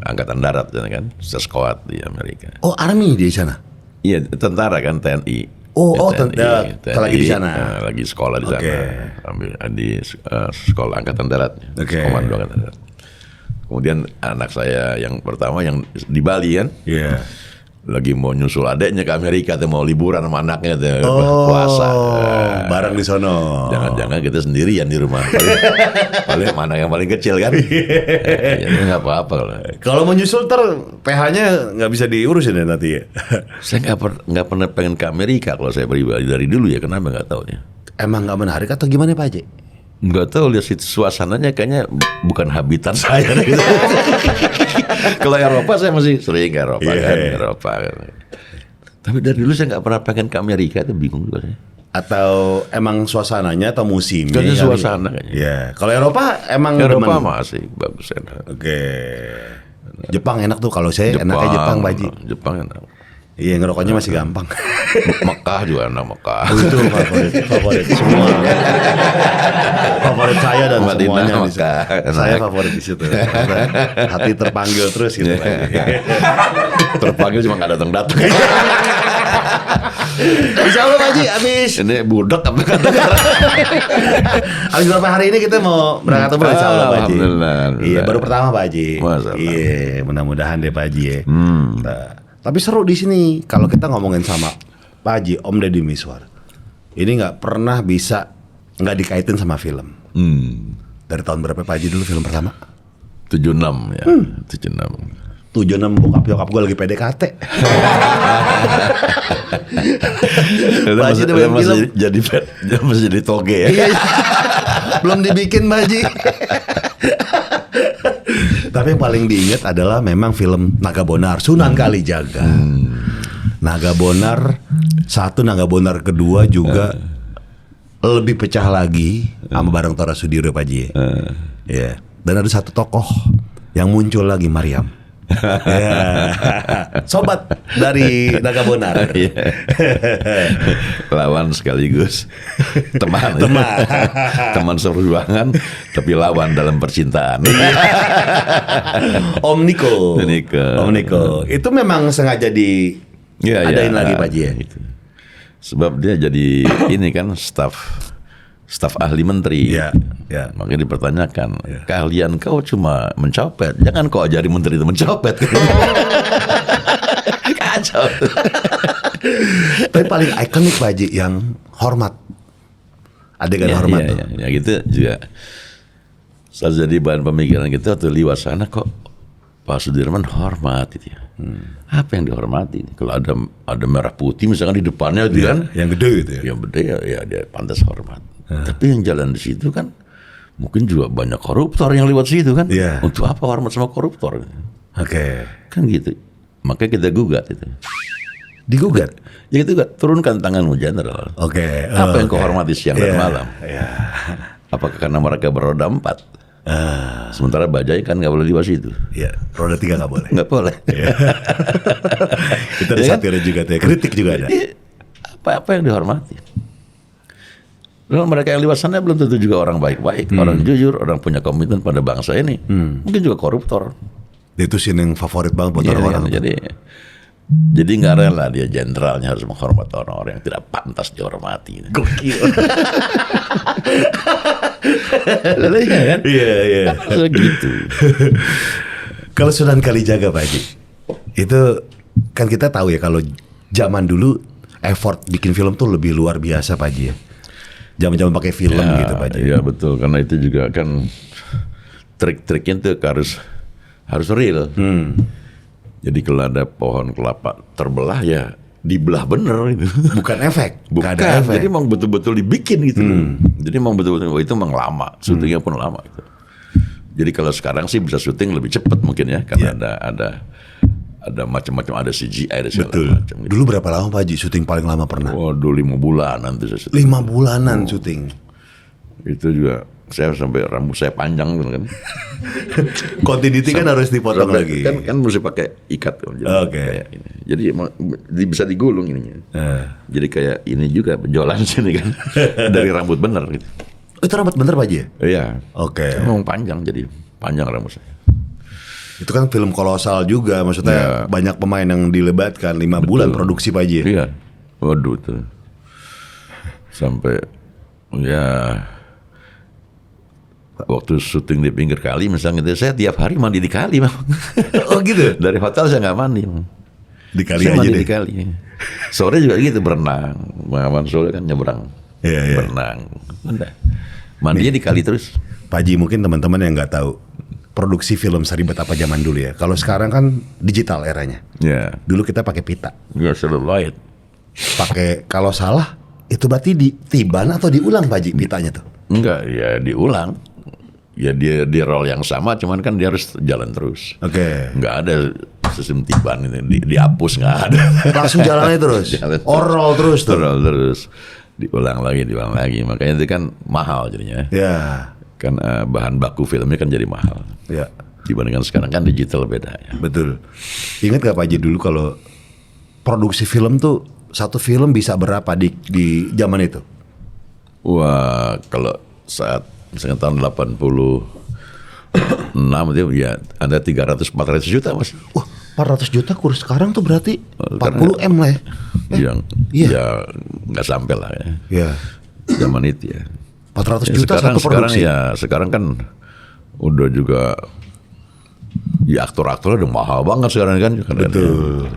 Speaker 1: angkatan darat kan, sekolah di Amerika.
Speaker 2: Oh, Army di sana?
Speaker 1: Iya, tentara kan, TNI.
Speaker 2: TNI. Lagi di sana.
Speaker 1: Lagi sekolah di sana. Ambil di sekolah angkatan darat. Komando angkatan darat. Kemudian anak saya yang pertama yang di Bali kan, lagi mau nyusul adeknya ke Amerika tuh, mau liburan sama anaknya tuh, puasa.
Speaker 2: Bareng di sono.
Speaker 1: Jangan-jangan kita sendirian di rumah. Paling mana yang paling kecil kan? Ya nggak apa-apa.
Speaker 2: Kalau mau nyusul PH-nya nggak bisa diurusin ya nanti ya.
Speaker 1: Saya nggak pernah pengen ke Amerika kalau saya pribadi dari dulu ya. Kenapa nggak tahu ya?
Speaker 2: Emang nggak menarik atau gimana Pak Haji?
Speaker 1: Nggak tahu, lihat suasananya kayaknya bukan habitat saya. Gitu. Kalau Eropa saya masih sering ke Eropa kan, Eropa. Tapi dari dulu saya nggak pernah pengen ke Amerika, itu bingung juga saya.
Speaker 2: Atau emang suasananya atau musimnya?
Speaker 1: Kayaknya suasana kayaknya.
Speaker 2: Iya. Kalau Eropa emang
Speaker 1: Eropa masih bagus enak.
Speaker 2: Oke. Jepang enak tuh kalau saya enaknya Jepang Pak Haji.
Speaker 1: Jepang enak.
Speaker 2: Iya, ngerokoknya masih gampang.
Speaker 1: Mekah juga enak, Mekah.
Speaker 2: Itu favorit semua. Favorit saya dan
Speaker 1: Madinah,
Speaker 2: semuanya.
Speaker 1: Mekah.
Speaker 2: Saya favorit di situ. Hati terpanggil terus gitu.
Speaker 1: Terpanggil cuma nggak datang-datang.
Speaker 2: Insya Allah Pak Haji, abis
Speaker 1: Ini budak apa?
Speaker 2: abis beberapa hari ini kita mau berangkat umroh Insya Allah Pak Haji.
Speaker 1: Alhamdulillah.
Speaker 2: Iya, baru pertama Pak Haji.
Speaker 1: Iya,
Speaker 2: mudah-mudahan deh Pak Haji ya. Nah, tapi seru di sini kalau kita ngomongin sama Pak Haji, Om Deddy Mizwar. Ini nggak pernah bisa nggak dikaitin sama film. Dari tahun berapa Pak Haji dulu film pertama?
Speaker 1: 76 ya, 76.
Speaker 2: Bokap nyokap gue lagi PDKT. Pak Haji udah main film.
Speaker 1: Masih jadi toge ya.
Speaker 2: Iya. Belum dibikin Pak Haji. Tapi yang paling diingat adalah memang film Naga Bonar, Sunan Kalijaga. Naga Bonar 1, Naga Bonar kedua juga lebih pecah lagi sama bareng Tora Sudiro Pak Haji. Ya. Dan ada satu tokoh yang muncul lagi, Mariam. Sobat dari Naga Bonar.
Speaker 1: Lawan sekaligus teman seperjuangan, tapi lawan dalam percintaan.
Speaker 2: Om Niko. Itu memang sengaja adain lagi Pak Haji ya.
Speaker 1: Sebab dia jadi ini kan staf ahli menteri.
Speaker 2: Ya.
Speaker 1: Makanya dipertanyakan, keahlian kau cuma mencopet, jangan kau ajari menteri itu mencopet. Kacau.
Speaker 2: Tapi paling ikonik Pak Haji yang hormat, adegan hormat tuh.
Speaker 1: Ya gitu juga. Saya jadi bahan pemikiran kita tuh liwat sana, kok Pak Sudirman hormat itu ya. Apa yang dihormati? Kalau ada merah putih misalkan di depannya itu kan,
Speaker 2: yang gede gitu ya.
Speaker 1: Yang gede ya dia pantas hormat. Tapi yang jalan di situ kan mungkin juga banyak koruptor yang lewat situ kan. Untuk apa hormat sama koruptor? Kan gitu. Makanya kita gugat itu.
Speaker 2: Digugat?
Speaker 1: Ya gitu, turunkan tanganmu Jenderal. Apa yang kau hormati siang dan malam? Apakah karena mereka beroda 4? Sementara bajai kan nggak boleh lewat situ.
Speaker 2: Roda 3 nggak boleh.
Speaker 1: Nggak boleh.
Speaker 2: Kita ada satire juga tuh, kritik juga ada.
Speaker 1: Apa yang dihormati? Lalu mereka yang lewat sana belum tentu juga orang baik-baik, orang jujur, orang punya komitmen pada bangsa ini. Mungkin juga koruptor.
Speaker 2: Itu scene yang favorit banget buat orang-orang.
Speaker 1: Jadi Jadi nggak rela dia jenderalnya harus menghormati orang-orang yang tidak pantas dihormati.
Speaker 2: Gokil.
Speaker 1: Iya kan?
Speaker 2: Iya.
Speaker 1: Gitu.
Speaker 2: Kalau Sunan Kalijaga Pak Haji, itu kan kita tahu ya kalau zaman dulu effort bikin film tuh lebih luar biasa Pak Haji ya. Zaman-zaman pakai film gitu Pak Haji.
Speaker 1: Iya betul, karena itu juga kan trik-triknya tuh harus real. Jadi kalau ada pohon kelapa terbelah ya dibelah bener gitu.
Speaker 2: Bukan efek.
Speaker 1: Bukan,
Speaker 2: Nggak ada efek.
Speaker 1: jadi emang betul-betul dibikin gitu. Jadi emang betul-betul itu emang lama, syutingnya pun lama itu. Jadi kalau sekarang sih bisa syuting lebih cepat mungkin ya, karena ada macam-macam, ada CGI, ada segala
Speaker 2: Betul.
Speaker 1: macam. Gitu.
Speaker 2: Dulu berapa lama Pak Haji syuting paling lama pernah?
Speaker 1: Waduh 5 bulan nanti saya syuting.
Speaker 2: 5 bulanan syuting.
Speaker 1: Itu juga saya sampai rambut saya panjang gitu kan.
Speaker 2: Continuity kan harus dipotong lagi.
Speaker 1: Kan mesti pakai ikat kan. Jadi
Speaker 2: Oke.
Speaker 1: kayak ini. Jadi emang bisa digulung ininya. Jadi kayak ini juga benjolan sini kan. Dari rambut bener gitu.
Speaker 2: Itu rambut bener Pak Haji ya?
Speaker 1: Iya.
Speaker 2: Oke.
Speaker 1: Emang panjang, jadi panjang rambut saya.
Speaker 2: Itu kan film kolosal juga, maksudnya banyak pemain yang dilebatkan 5 bulan produksi Pak Haji.
Speaker 1: Iya. Waduh tuh. Sampai ya waktu syuting di pinggir kali misalnya gitu, saya tiap hari mandi di kali Bang.
Speaker 2: Oh gitu?
Speaker 1: Dari hotel saya nggak mandi Bang.
Speaker 2: Di kali
Speaker 1: Saya
Speaker 2: aja
Speaker 1: mandi
Speaker 2: deh.
Speaker 1: di kali. Sore juga gitu berenang. Bang Sore kan nyebrang.
Speaker 2: Iya.
Speaker 1: Berenang. Udah. Mandinya di kali terus.
Speaker 2: Pak Haji, mungkin teman-teman yang nggak tahu produksi film seribet apa zaman dulu ya. Kalau sekarang kan digital eranya.
Speaker 1: Ya.
Speaker 2: Dulu kita pakai pita.
Speaker 1: Ya celluloid.
Speaker 2: Pakai kalau salah itu berarti ditiban atau diulang Pak Haji pitanya tuh.
Speaker 1: Enggak, ya diulang. Ya dia roll yang sama, cuman kan dia harus jalan terus.
Speaker 2: Oke.
Speaker 1: Nggak ada sistem tiban ini dihapus, nggak ada.
Speaker 2: Langsung jalannya terus.
Speaker 1: Jalan terus.
Speaker 2: Roll terus tuh.
Speaker 1: Roll terus. Diulang lagi. Makanya itu kan mahal jadinya.
Speaker 2: Ya.
Speaker 1: Kan bahan baku filmnya kan jadi mahal.
Speaker 2: Ya.
Speaker 1: Dibandingkan sekarang kan digital beda ya.
Speaker 2: Betul. Ingat gak Pak Haji dulu kalau produksi film tuh satu film bisa berapa di zaman itu?
Speaker 1: Wah, kalau saat misalnya tahun 86 itu ya ada 300-400 juta Mas.
Speaker 2: Wah, 400 juta kurs sekarang tuh berarti
Speaker 1: Karena-
Speaker 2: 40 M lah ya. Iya.
Speaker 1: Ya nggak sampai lah ya.
Speaker 2: Ya.
Speaker 1: Zaman itu ya.
Speaker 2: 400
Speaker 1: Ya,
Speaker 2: juta
Speaker 1: sekarang
Speaker 2: satu produksi.
Speaker 1: sekarang kan udah juga ya aktor-aktor udah mahal banget sekarang kan.
Speaker 2: Betul.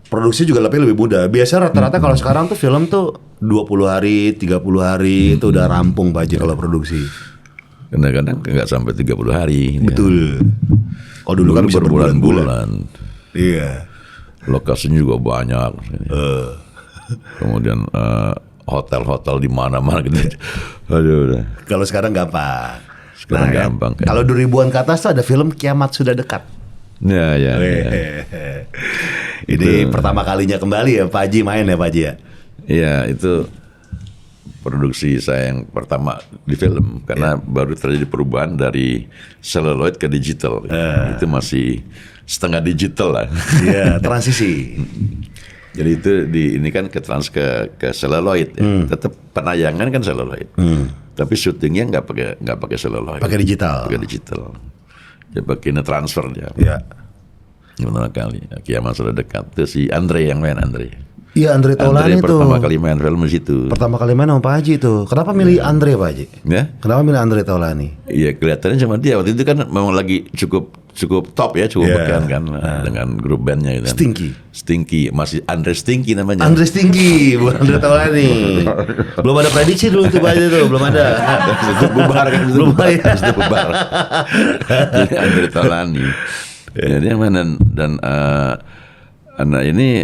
Speaker 2: Produksi juga lebih mudah. Biasa rata-rata kalau sekarang tuh film tuh 20 hari, 30 hari itu udah rampung Pak Haji kalau produksi.
Speaker 1: Kadang-kadang nggak sampai 30 hari.
Speaker 2: Betul. Oh dulu kan bisa berbulan-bulan. Iya.
Speaker 1: Lokasinya juga banyak. Kemudian hotel-hotel di mana-mana gitu. Aduh, udah.
Speaker 2: Kalau sekarang gampang.
Speaker 1: Sekarang
Speaker 2: kan?
Speaker 1: gampang, kan?
Speaker 2: Kalau 2000-an ke atas tuh ada film Kiamat Sudah Dekat.
Speaker 1: Ya.
Speaker 2: Ini pertama kalinya kembali ya Pak Haji main ya Pak Haji ya.
Speaker 1: Iya, itu produksi saya yang pertama di film karena baru terjadi perubahan dari celluloid ke digital. Itu masih setengah digital lah.
Speaker 2: Iya, transisi.
Speaker 1: Jadi itu ini kan ke celluloid ya. Tetap penayangan kan celluloid. Tapi syutingnya nggak pakai celluloid.
Speaker 2: Pakai digital.
Speaker 1: Pakai digital. Ya pakai transfer dia.
Speaker 2: Iya.
Speaker 1: Pertama kali. Kiamat Sudah Dekat. Itu si Andre yang main Andre.
Speaker 2: Iya Andre Taulani tuh.
Speaker 1: Pertama kali main film di situ.
Speaker 2: Pertama kali main sama Pak Haji tuh. Kenapa milih Andre Pak Haji?
Speaker 1: Ya?
Speaker 2: Kenapa milih Andre Taulani?
Speaker 1: Iya kelihatannya sama dia waktu itu kan memang lagi cukup top ya, cukup beken kan dengan grup bandnya gitu. Stinky masih Andre Stinky namanya.
Speaker 2: Andre Stinky, bukan Andre Taulani. Belum ada prediksi dulu tuh Pak Haji tuh, belum ada.
Speaker 1: Itu bubar kan,
Speaker 2: Belum ada.
Speaker 1: itu bubar. Jadi Andre Taulani. Jadi yang mana dan anak ini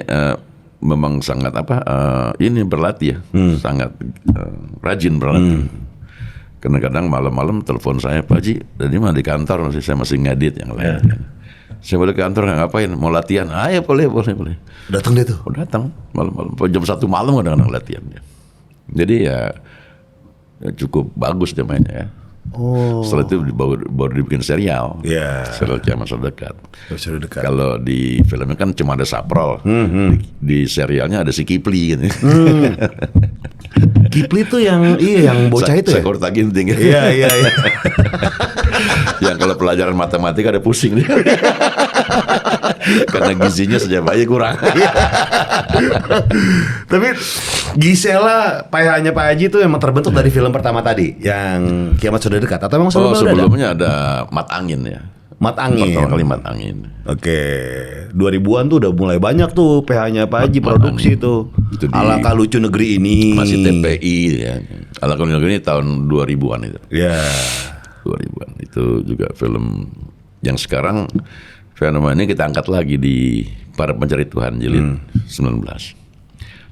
Speaker 1: memang sangat ini berlatih ya, sangat rajin berlatih. Karena kadang malam-malam telepon saya, Pak Haji, tadi mah di kantor saya masih ngedit yang lain. Saya boleh ke kantor nggak ngapain, mau latihan? Ya boleh.
Speaker 2: Datang dia tuh.
Speaker 1: Datang malam-malam, jam 1 malam kadang-kadang latihan dia. Jadi ya cukup bagus dia mainnya ya.
Speaker 2: Oh.
Speaker 1: Setelah itu baru dibikin serial.
Speaker 2: Iya.
Speaker 1: Serial Kiamat Sudah Dekat.
Speaker 2: Sudah dekat.
Speaker 1: Kalau di filmnya kan cuma ada Saprol. Di serialnya ada si Kipli gitu.
Speaker 2: Kipli tuh yang bocah itu ya.
Speaker 1: Sakurta Ginting.
Speaker 2: Iya.
Speaker 1: Yang kalau pelajaran matematika ada pusing dia. Karena gizinya sejak bayi kurang.
Speaker 2: Tapi Gisela PH-nya Pak Haji itu emang terbentuk dari film pertama tadi yang Kiamat Sudah Dekat atau memang
Speaker 1: sebelumnya ada Mat Angin ya.
Speaker 2: Mat Angin.
Speaker 1: Pertama kali Mat Angin.
Speaker 2: Oke, 2000-an tuh udah mulai banyak tuh PH-nya Pak Haji produksi tuh. Alangkah Lucu Negeri Ini.
Speaker 1: Masih TPI ya. Alangkah Lucu Negeri Ini tahun 2000-an itu.
Speaker 2: Ya.
Speaker 1: 2000-an itu juga film yang sekarang fenomenanya kita angkat lagi di Para Pencari Tuhan jilid 19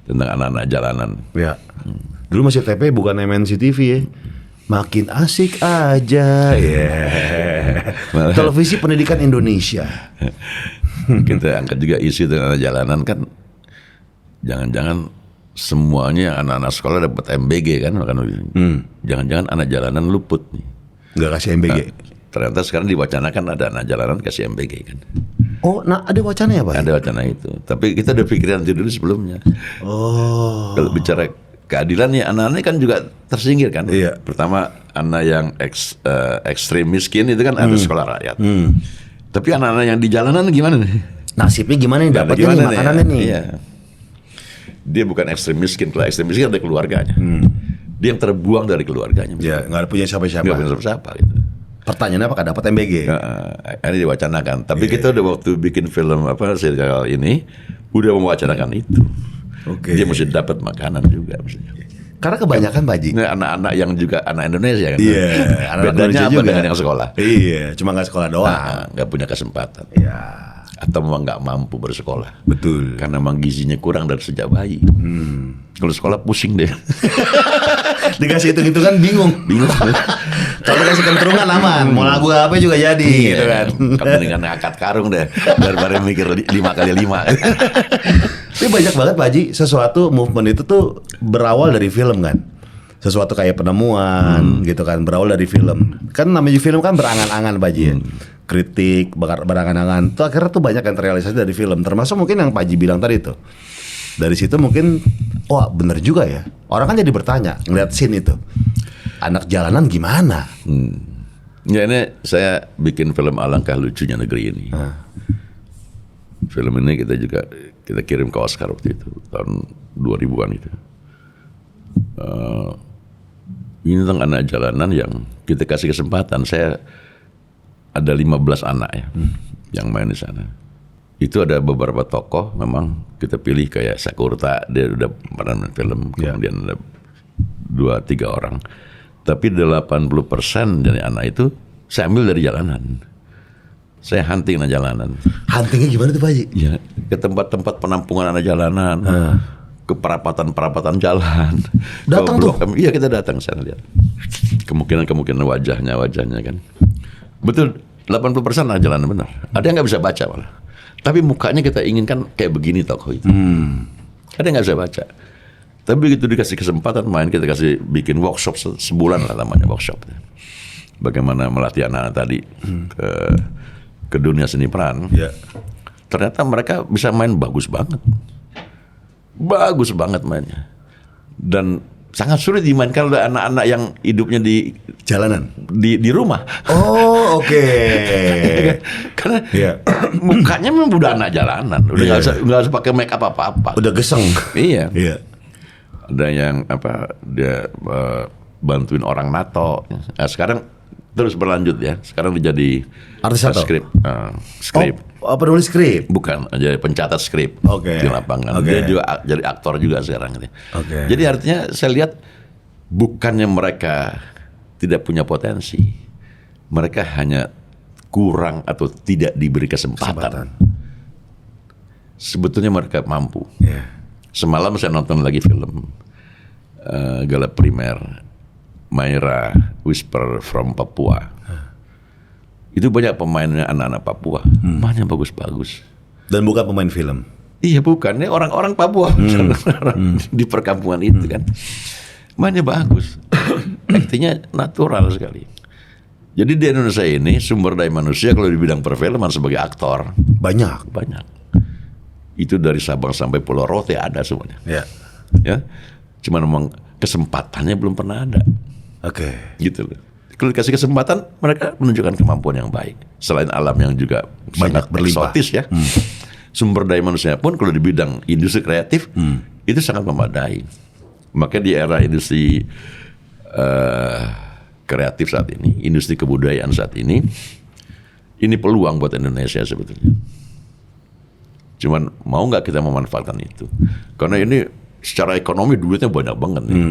Speaker 1: tentang anak-anak jalanan.
Speaker 2: Ya. Dulu masih TPI bukan MNC TV ya. Makin asik aja Televisi Pendidikan Indonesia.
Speaker 1: Kita angkat juga isu tentang anak jalanan kan. Jangan-jangan semuanya anak-anak sekolah dapat MBG kan. Jangan-jangan anak jalanan luput nih.
Speaker 2: Nggak kasih MBG.
Speaker 1: Ternyata sekarang diwacanakan ada anak jalanan kasih MBG kan.
Speaker 2: Oh, nah ada wacana ya Pak?
Speaker 1: Ada wacana itu. Tapi kita udah pikiran dulu sebelumnya.
Speaker 2: Oh.
Speaker 1: Kalau bicara keadilan ya anak-anak kan juga tersingkir kan.
Speaker 2: Iya.
Speaker 1: Pertama anak yang ekstrim miskin itu kan ada sekolah rakyat. Tapi anak-anak yang di jalanan gimana nih?
Speaker 2: Nasibnya gimana nih dapetnya nih makanannya nih?
Speaker 1: Iya. Dia bukan ekstrim miskin. Kalau ekstrim miskin ada keluarganya. Dia yang terbuang dari keluarganya.
Speaker 2: Iya, nggak punya siapa-siapa.
Speaker 1: Nggak punya siapa-siapa gitu.
Speaker 2: Pertanyaannya apakah dapat MBG?
Speaker 1: Ini diwacanakan. Tapi kita udah waktu bikin film serial ini udah mewacanakan itu.
Speaker 2: Oke.
Speaker 1: Dia mesti dapat makanan juga mestinya.
Speaker 2: Karena kebanyakan Pak Haji.
Speaker 1: Ini anak-anak yang juga anak Indonesia kan.
Speaker 2: Iya.
Speaker 1: Bedanya apa
Speaker 2: juga
Speaker 1: dengan yang sekolah?
Speaker 2: Iya. Cuma nggak sekolah doang.
Speaker 1: Nggak punya kesempatan.
Speaker 2: Iya.
Speaker 1: Atau memang nggak mampu bersekolah.
Speaker 2: Betul.
Speaker 1: Karena memang gizinya kurang dari sejak bayi. Kalau sekolah pusing deh.
Speaker 2: Dikasih hitung-hitungan bingung. Kalau dikasih kentrungan aman. Mau lagu apa juga jadi gitu kan.
Speaker 1: Kamu dengan angkat karung deh. Daripada mikir 5 kali 5.
Speaker 2: Tapi banyak banget Pak Haji, sesuatu movement itu tuh berawal dari film kan. Sesuatu kayak penemuan gitu kan, berawal dari film. Kan namanya film kan berangan-angan Pak Haji ya. Kritik, berangan-angan. Tuh akhirnya tuh banyak yang terrealisasi dari film. Termasuk mungkin yang Pak Haji bilang tadi tuh. Dari situ mungkin, wah bener juga ya. Orang kan jadi bertanya, ngeliat scene itu. Anak jalanan gimana?
Speaker 1: Ya ini saya bikin film Alangkah Lucunya Negeri Ini. Film ini kita kirim ke Oscar waktu itu tahun 2000-an itu. Ini tentang anak jalanan yang kita kasih kesempatan. Saya ada 15 anak ya yang main di sana. Itu ada beberapa tokoh memang kita pilih kayak Sakurta, dia udah pernah main film. Kemudian ada 2-3 orang. Tapi 80% dari anak itu saya ambil dari jalanan. Saya hunting anak jalanan.
Speaker 2: Huntingnya gimana tuh Pak Haji?
Speaker 1: Ya, ke tempat-tempat penampungan anak jalanan, ke perapatan jalan.
Speaker 2: Datang tuh?
Speaker 1: Iya kita datang sana lihat. Kemungkinan wajahnya kan. Betul, 80% anak jalanan benar. Ada yang nggak bisa baca malah. Tapi mukanya kita inginkan kayak begini tokoh itu. Ada yang nggak bisa baca. Tapi begitu dikasih kesempatan main, kita kasih bikin workshop sebulan lah namanya workshop. Bagaimana melatih anak-anak tadi ke dunia seni peran. Ternyata mereka bisa main bagus banget mainnya. Dan sangat sulit dimainkan oleh anak-anak yang hidupnya di
Speaker 2: jalanan,
Speaker 1: di rumah.
Speaker 2: Oh oke.
Speaker 1: Karena mukanya memang udah anak jalanan, udah nggak usah pakai make up apa-apa.
Speaker 2: Udah geseng.
Speaker 1: Iya. Ada yang dia bantuin orang NATO. Nah, sekarang terus berlanjut ya. Sekarang dia jadi
Speaker 2: artis atau
Speaker 1: skrip.
Speaker 2: Penulis skrip?
Speaker 1: Bukan, jadi pencatat skrip di lapangan. Dia juga jadi aktor juga sekarang. Jadi artinya saya lihat bukannya mereka tidak punya potensi, mereka hanya kurang atau tidak diberi kesempatan. Sebetulnya mereka mampu. Semalam saya nonton lagi film Gala Primer, Mayra Whisper from Papua. Itu banyak pemainnya anak-anak Papua, mainnya bagus-bagus.
Speaker 2: Dan bukan pemain film?
Speaker 1: Iya bukan, ini orang-orang Papua di perkampungan itu kan, mainnya bagus, artinya natural sekali. Jadi di Indonesia ini sumber daya manusia kalau di bidang perfilman sebagai aktor banyak. Itu dari Sabang sampai Pulau Rote ada semuanya. Ya, cuman memang kesempatannya belum pernah ada.
Speaker 2: Oke.
Speaker 1: Gitu loh. Kalau dikasih kesempatan, mereka menunjukkan kemampuan yang baik. Selain alam yang juga
Speaker 2: Banyak
Speaker 1: sangat
Speaker 2: berlimpah.
Speaker 1: eksotis ya. Sumber daya manusia pun kalau di bidang industri kreatif itu sangat memadai. Makanya di era industri kreatif saat ini, industri kebudayaan saat ini peluang buat Indonesia sebetulnya. Cuman mau nggak kita memanfaatkan itu? Karena ini secara ekonomi duitnya banyak banget nih.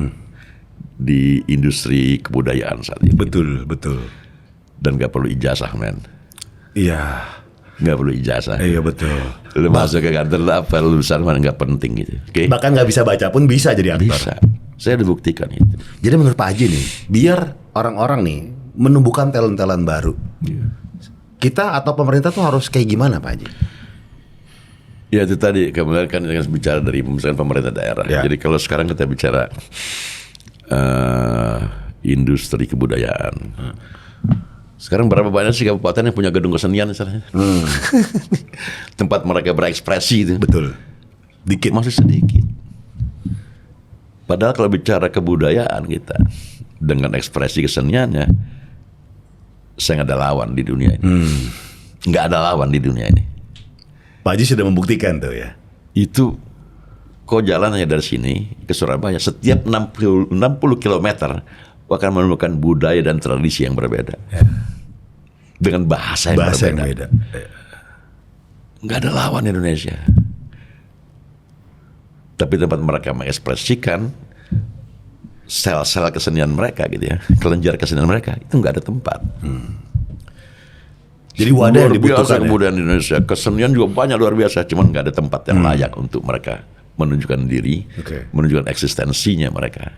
Speaker 1: Di industri kebudayaan saat ini.
Speaker 2: Betul.
Speaker 1: Dan nggak perlu ijazah, men.
Speaker 2: Iya.
Speaker 1: Nggak perlu ijazah.
Speaker 2: Iya betul.
Speaker 1: Lu masuk ke kantor apa lulusan mana nggak penting gitu. Oke?
Speaker 2: Bahkan nggak bisa baca pun bisa jadi aktor.
Speaker 1: Bisa. Saya udah buktikan itu.
Speaker 2: Jadi menurut Pak Haji nih, biar orang-orang nih menumbuhkan talent-talent baru, kita atau pemerintah tuh harus kayak gimana Pak Haji?
Speaker 1: Ya itu tadi kemudian kan bicara dari misalkan pemerintah daerah.
Speaker 2: Ya.
Speaker 1: Jadi kalau sekarang kita bicara industri kebudayaan. Sekarang berapa banyak sih kabupaten yang punya gedung kesenian misalnya? Tempat mereka berekspresi itu.
Speaker 2: Betul. Dikit.
Speaker 1: Masih sedikit. Padahal kalau bicara kebudayaan kita dengan ekspresi keseniannya, saya nggak ada lawan di dunia ini. Nggak ada lawan di dunia ini.
Speaker 2: Pak Haji sudah membuktikan tuh ya.
Speaker 1: Itu kok jalan hanya dari sini ke Surabaya setiap 60 km akan menemukan budaya dan tradisi yang berbeda. Dengan bahasa yang berbeda. Nggak ada lawan Indonesia. Tapi tempat mereka mengekspresikan sel-sel kesenian mereka gitu ya, kelenjar kesenian mereka itu nggak ada tempat.
Speaker 2: Jadi wadah yang
Speaker 1: Luar biasa
Speaker 2: dibutuhkan ya?
Speaker 1: kebudayaan Indonesia, kesenian juga banyak luar biasa, cuman nggak ada tempat yang layak untuk mereka menunjukkan diri, menunjukkan eksistensinya mereka.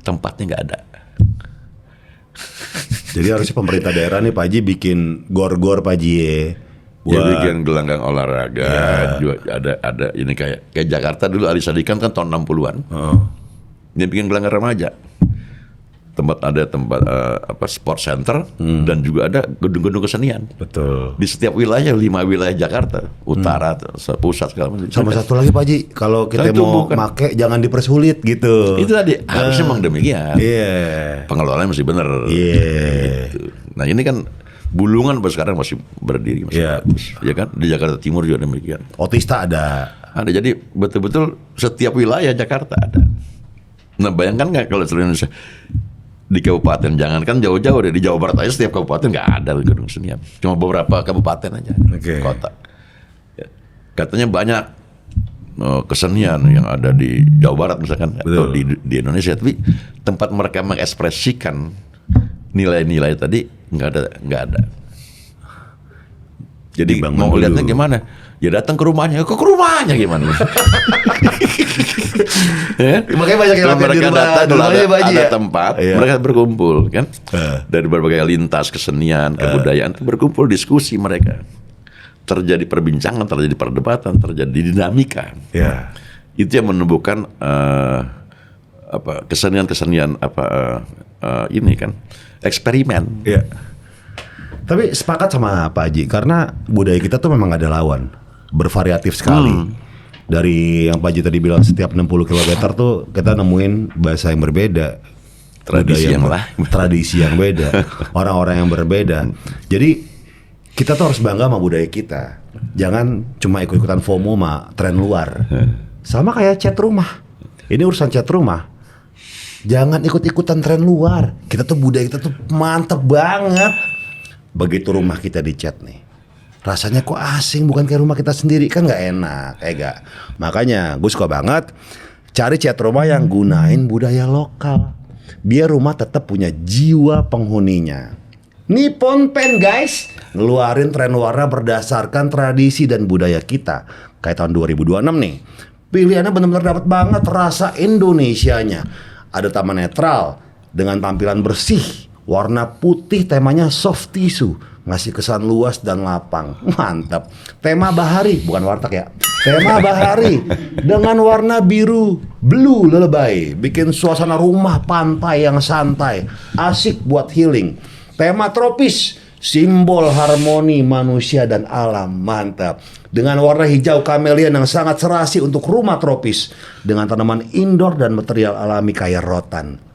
Speaker 1: Tempatnya nggak ada.
Speaker 2: Jadi harusnya pemerintah daerah nih Pak Haji bikin gor-gor Pak Haji ya.
Speaker 1: Ya bikin gelanggang olahraga, juga ada ini kayak Jakarta dulu Ali Sadikin kan tahun 60-an. Dia bikin gelanggang remaja. Tempat sport center dan juga ada gedung-gedung kesenian.
Speaker 2: Betul.
Speaker 1: Di setiap wilayah, 5 wilayah Jakarta, utara, pusat segala macam.
Speaker 2: Sama satu lagi Pak Haji, kalau kita
Speaker 1: Itu
Speaker 2: mau
Speaker 1: bukan.
Speaker 2: make jangan dipersulit gitu.
Speaker 1: Itu tadi harusnya memang demikian.
Speaker 2: Iya.
Speaker 1: Pengelolaannya mesti benar.
Speaker 2: Iya.
Speaker 1: Gitu. Nah ini kan Bulungan sekarang masih berdiri, masih bagus. Ya kan di Jakarta Timur juga demikian.
Speaker 2: Otista ada.
Speaker 1: Ada, jadi betul-betul setiap wilayah Jakarta ada. Nah bayangkan nggak kalau seluruh Indonesia di kabupaten, jangankan jauh-jauh deh, di Jawa Barat aja setiap kabupaten nggak ada gedung kesenian, cuma beberapa kabupaten aja, kota. Ya. Katanya banyak kesenian yang ada di Jawa Barat misalkan atau di Indonesia, tapi tempat mereka mengekspresikan nilai-nilai tadi nggak ada. Jadi mau lihatnya gimana? Ya datang ke rumahnya, ke rumahnya gimana? Ya?
Speaker 2: Makanya banyak yang
Speaker 1: mereka
Speaker 2: di rumah,
Speaker 1: datang kalau ada
Speaker 2: ya?
Speaker 1: tempat, mereka berkumpul kan dari berbagai lintas kesenian, kebudayaan, berkumpul diskusi mereka. Terjadi perbincangan, terjadi perdebatan, terjadi dinamika. Itu yang menumbuhkan kesenian-kesenian ini kan eksperimen.
Speaker 2: Tapi sepakat sama Pak Haji, karena budaya kita tuh memang ada lawan, bervariatif sekali. Dari yang Pak Haji tadi bilang setiap 60 km tuh kita nemuin bahasa yang berbeda,
Speaker 1: tradisi yang lain,
Speaker 2: tradisi yang beda, orang-orang yang berbeda. Jadi kita tuh harus bangga sama budaya kita. Jangan cuma ikut-ikutan FOMO sama tren luar. Sama kayak cat rumah. Ini urusan cat rumah. Jangan ikut-ikutan tren luar. Kita tuh budaya kita tuh mantep banget. Begitu rumah kita dicat nih, rasanya kok asing, bukan kayak rumah kita sendiri, kan nggak enak, gak? Makanya gue suka banget cari cat rumah yang gunain budaya lokal, biar rumah tetap punya jiwa penghuninya. Nippon Paint guys, ngeluarin tren warna berdasarkan tradisi dan budaya kita. Kayak tahun 2026 nih, pilihannya benar-benar dapat banget rasa Indonesianya. Ada taman netral dengan tampilan bersih, warna putih, temanya soft tissue, ngasih kesan luas dan lapang. Mantap. Tema bahari, bukan warteg ya. Tema bahari dengan warna biru blue lebay, bikin suasana rumah pantai yang santai, asik buat healing. Tema tropis, simbol harmoni manusia dan alam. Mantap. dengan warna hijau kamelian yang sangat serasi untuk rumah tropis dengan tanaman indoor dan material alami kaya rotan.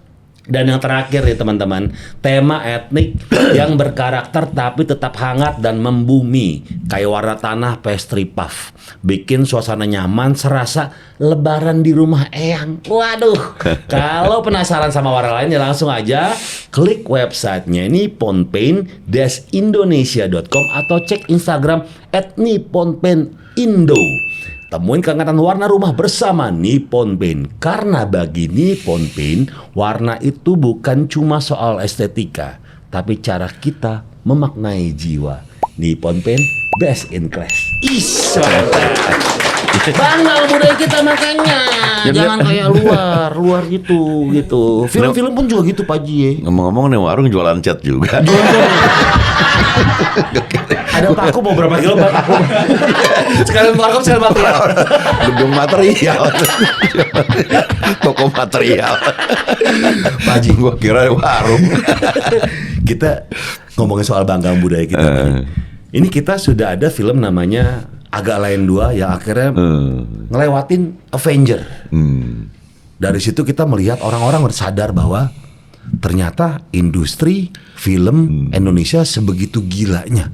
Speaker 2: Dan yang terakhir nih teman-teman, tema etnik yang berkarakter tapi tetap hangat dan membumi, kayak warna tanah pastry puff. Bikin suasana nyaman, serasa lebaran di rumah eyang. Waduh, kalau penasaran sama warna lain ya langsung aja klik websitenya nipponpaint-indonesia.com atau cek Instagram @nipponpaintindo. Temuin kehangatan warna rumah bersama Nippon Paint. Karena bagi Nippon Paint, warna itu bukan cuma soal estetika, tapi cara kita memaknai jiwa. Nippon Paint, best in class. Bangga budaya kita makanya. Jangan kayak luar gitu. Film-film pun juga gitu Pak Ji.
Speaker 1: Ngomong-ngomong nih warung jualan cat juga.
Speaker 2: Ada paku mau berapa kilo paku? Sekalian paku sekalian material.
Speaker 1: Gedung material. Toko material.
Speaker 2: Pak Ji,
Speaker 1: Gua kira warung.
Speaker 2: kita ngomongin soal bangga budaya kita. Pak Ji. Ini kita sudah ada film namanya Agak Lain 2 yang akhirnya ngelewatin Avenger. Dari situ kita melihat orang-orang sadar bahwa ternyata industri film Indonesia sebegitu gilanya.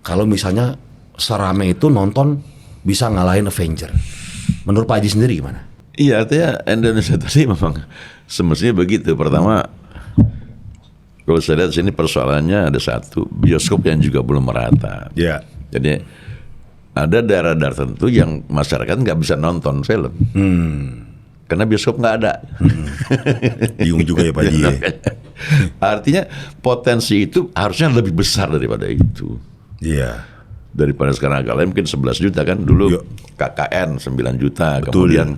Speaker 2: Kalau misalnya serame itu nonton bisa ngalahin Avenger. Menurut Pak Haji sendiri gimana?
Speaker 1: Iya, artinya Indonesia tadi memang semestinya begitu. Pertama, kalau saya lihat sini persoalannya ada satu, bioskop yang juga belum merata.
Speaker 2: Ya.
Speaker 1: Jadi ada daerah-daerah tertentu yang masyarakat nggak bisa nonton film. Karena bioskop nggak ada.
Speaker 2: Bingung juga ya Pak Haji.
Speaker 1: Artinya potensi itu harusnya lebih besar daripada itu.
Speaker 2: Iya.
Speaker 1: Daripada sekarang agak lain mungkin 11 juta kan. Dulu
Speaker 2: Yo.
Speaker 1: KKN 9 juta.
Speaker 2: Betul.
Speaker 1: Kemudian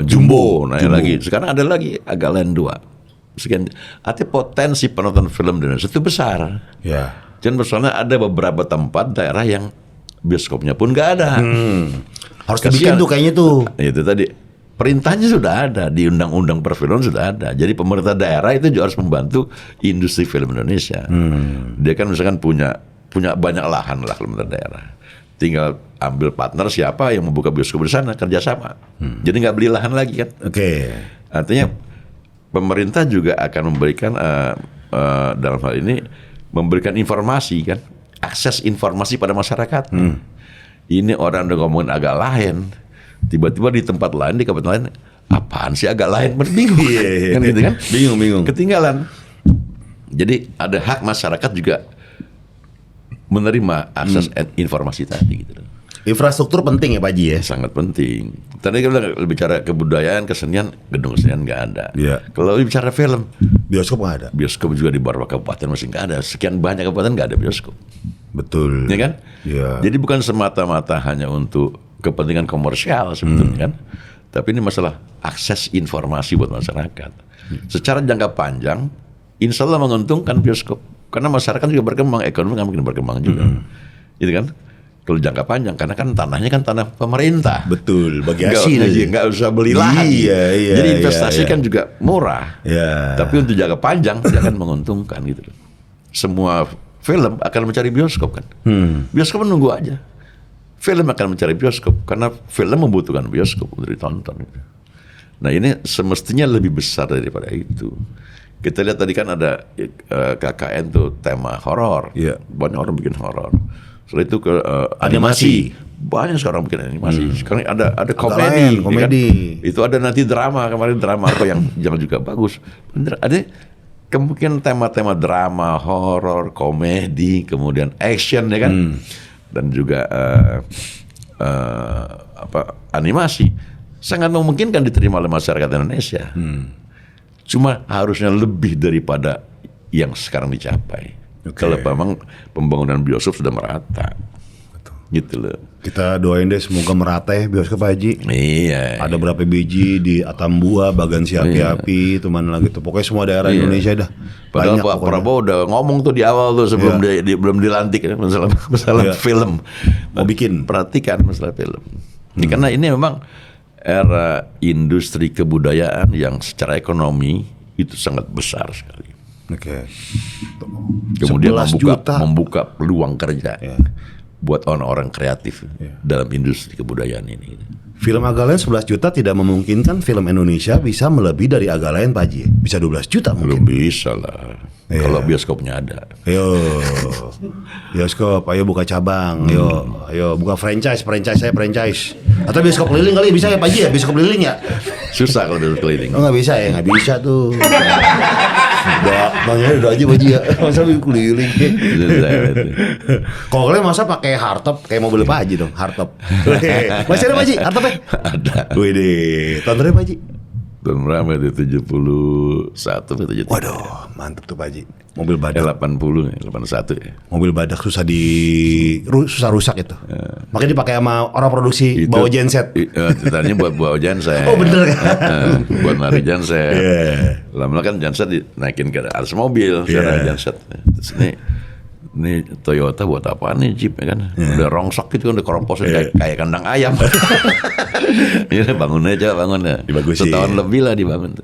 Speaker 1: Jumbo naik lagi. Sekarang ada lagi agak lain 2. Sekian. Artinya potensi penonton film di Indonesia itu besar.
Speaker 2: Ya.
Speaker 1: Dan persoalannya ada beberapa tempat daerah yang bioskopnya pun nggak ada.
Speaker 2: Harus dibikin tuh kayaknya tuh.
Speaker 1: Itu tadi perintahnya sudah ada di undang-undang perfilman sudah ada. Jadi pemerintah daerah itu juga harus membantu industri film Indonesia. Dia kan misalkan punya banyak lahan lah pemerintah daerah. Tinggal ambil partner siapa yang membuka bioskop di sana kerjasama. Jadi nggak beli lahan lagi kan.
Speaker 2: Oke.
Speaker 1: Artinya pemerintah juga akan memberikan dalam hal ini memberikan informasi kan, akses informasi pada masyarakat. Ini orang udah ngomongin agak lain, tiba-tiba di tempat lain di kabupaten lain, apaan sih agak lain? Bingung, kan gitu kan?
Speaker 2: Bingung.
Speaker 1: Ketinggalan. Jadi ada hak masyarakat juga menerima akses informasi tadi gitu.
Speaker 2: Infrastruktur penting ya Pak Haji ya.
Speaker 1: Sangat penting. Tadi kita bicara kebudayaan, kesenian, gedung kesenian nggak ada.
Speaker 2: Iya.
Speaker 1: Kalau bicara film,
Speaker 2: Bioskop nggak ada.
Speaker 1: bioskop juga di beberapa kabupaten masih nggak ada. Sekian banyak kabupaten nggak ada bioskop,
Speaker 2: Betul.
Speaker 1: ya kan?
Speaker 2: Iya.
Speaker 1: Jadi bukan semata-mata hanya untuk kepentingan komersial sebetulnya kan, tapi ini masalah akses informasi buat masyarakat. Secara jangka panjang, insya Allah menguntungkan bioskop karena masyarakat juga berkembang, ekonomi nggak mungkin berkembang juga, gitu kan? Kalau jangka panjang, karena kan tanahnya kan tanah pemerintah.
Speaker 2: Betul, bagi
Speaker 1: Nggak-
Speaker 2: hasil.
Speaker 1: nggak usah beli lahan.
Speaker 2: Iya,
Speaker 1: Jadi investasi
Speaker 2: iya.
Speaker 1: kan juga murah.
Speaker 2: Iya.
Speaker 1: Tapi untuk jangka panjang dia akan menguntungkan gitu loh. Semua film akan mencari bioskop kan. Bioskop menunggu aja. Film akan mencari bioskop karena film membutuhkan bioskop untuk ditonton. Gitu. Nah ini semestinya lebih besar daripada itu. Kita lihat tadi kan ada KKN tuh tema horor.
Speaker 2: Iya.
Speaker 1: Banyak orang bikin horor. Setelah itu ke
Speaker 2: Animasi.
Speaker 1: Banyak sekarang bikin animasi. Sekarang ada
Speaker 2: lain,
Speaker 1: komedi. ya kan?
Speaker 2: komedi.
Speaker 1: Itu ada nanti drama, kemarin drama apa yang juga bagus. Bener, ada kemungkinan tema-tema drama, horor, komedi, kemudian action ya kan. Dan juga animasi. Sangat memungkinkan diterima oleh masyarakat Indonesia. Cuma harusnya lebih daripada yang sekarang dicapai.
Speaker 2: Oke.
Speaker 1: Kalau memang pembangunan bioskop sudah merata. Gitu loh.
Speaker 2: Kita doain deh semoga merata ya bioskop Pak Haji.
Speaker 1: Iya.
Speaker 2: Ada berapa biji di Atambua, Bagansi Api-Api, itu mana lagi tuh. Pokoknya semua daerah Indonesia dah.
Speaker 1: Padahal
Speaker 2: Banyak
Speaker 1: Pak
Speaker 2: pokoknya.
Speaker 1: Prabowo udah ngomong tuh di awal tuh sebelum belum dilantik ya, masalah
Speaker 2: Iya.
Speaker 1: film.
Speaker 2: Mau bikin.
Speaker 1: Perhatikan masalah film. Ini karena ini memang era industri kebudayaan yang secara ekonomi itu sangat besar sekali.
Speaker 2: Oke.
Speaker 1: Kemudian
Speaker 2: 11 juta.
Speaker 1: membuka peluang kerja.
Speaker 2: Ya.
Speaker 1: buat orang-orang kreatif dalam industri kebudayaan ini.
Speaker 2: Film Agalayan 11 juta tidak memungkinkan film Indonesia bisa melebihi dari Agalayan Pak Haji. Bisa 12 juta
Speaker 1: Belum
Speaker 2: mungkin.
Speaker 1: bisa lah. Kalau bioskopnya ada.
Speaker 2: Ayo bioskop, ayo buka cabang, ayo buka franchise saya franchise. Atau bioskop keliling kali bisa ya Pak Haji ya, bioskop keliling ya?
Speaker 1: Susah kalau duduk keliling.
Speaker 2: Oh nggak bisa ya, nggak bisa tuh. Udah aja Pak Haji ya, masa keliling. Kalau kalian masa pakai hardtop kayak mobil Pak Haji dong, hardtop. Masih ada Pak Haji, hardtopnya?
Speaker 1: Ada.
Speaker 2: Wih deh, tahun berapa Pak Haji?
Speaker 1: Tahun berapa itu 71 atau 73?
Speaker 2: Waduh, mantep tuh Pak Haji. Mobil badak,
Speaker 1: 80, 81 ya.
Speaker 2: mobil badak susah rusak itu. Makanya dipakai sama orang produksi bawa genset.
Speaker 1: Ceritanya buat bawa genset.
Speaker 2: Oh bener kan?
Speaker 1: Buat narik genset.
Speaker 2: Iya.
Speaker 1: Lama-lama kan genset dinaikin ke atas mobil, secara genset. Terus ini Toyota buat apaan nih Jeep ya kan? Udah rongsok gitu kan, udah keromposin kayak kandang ayam. Ini bangun aja,
Speaker 2: Dibagusin.
Speaker 1: Setahun lebih lah dibangun.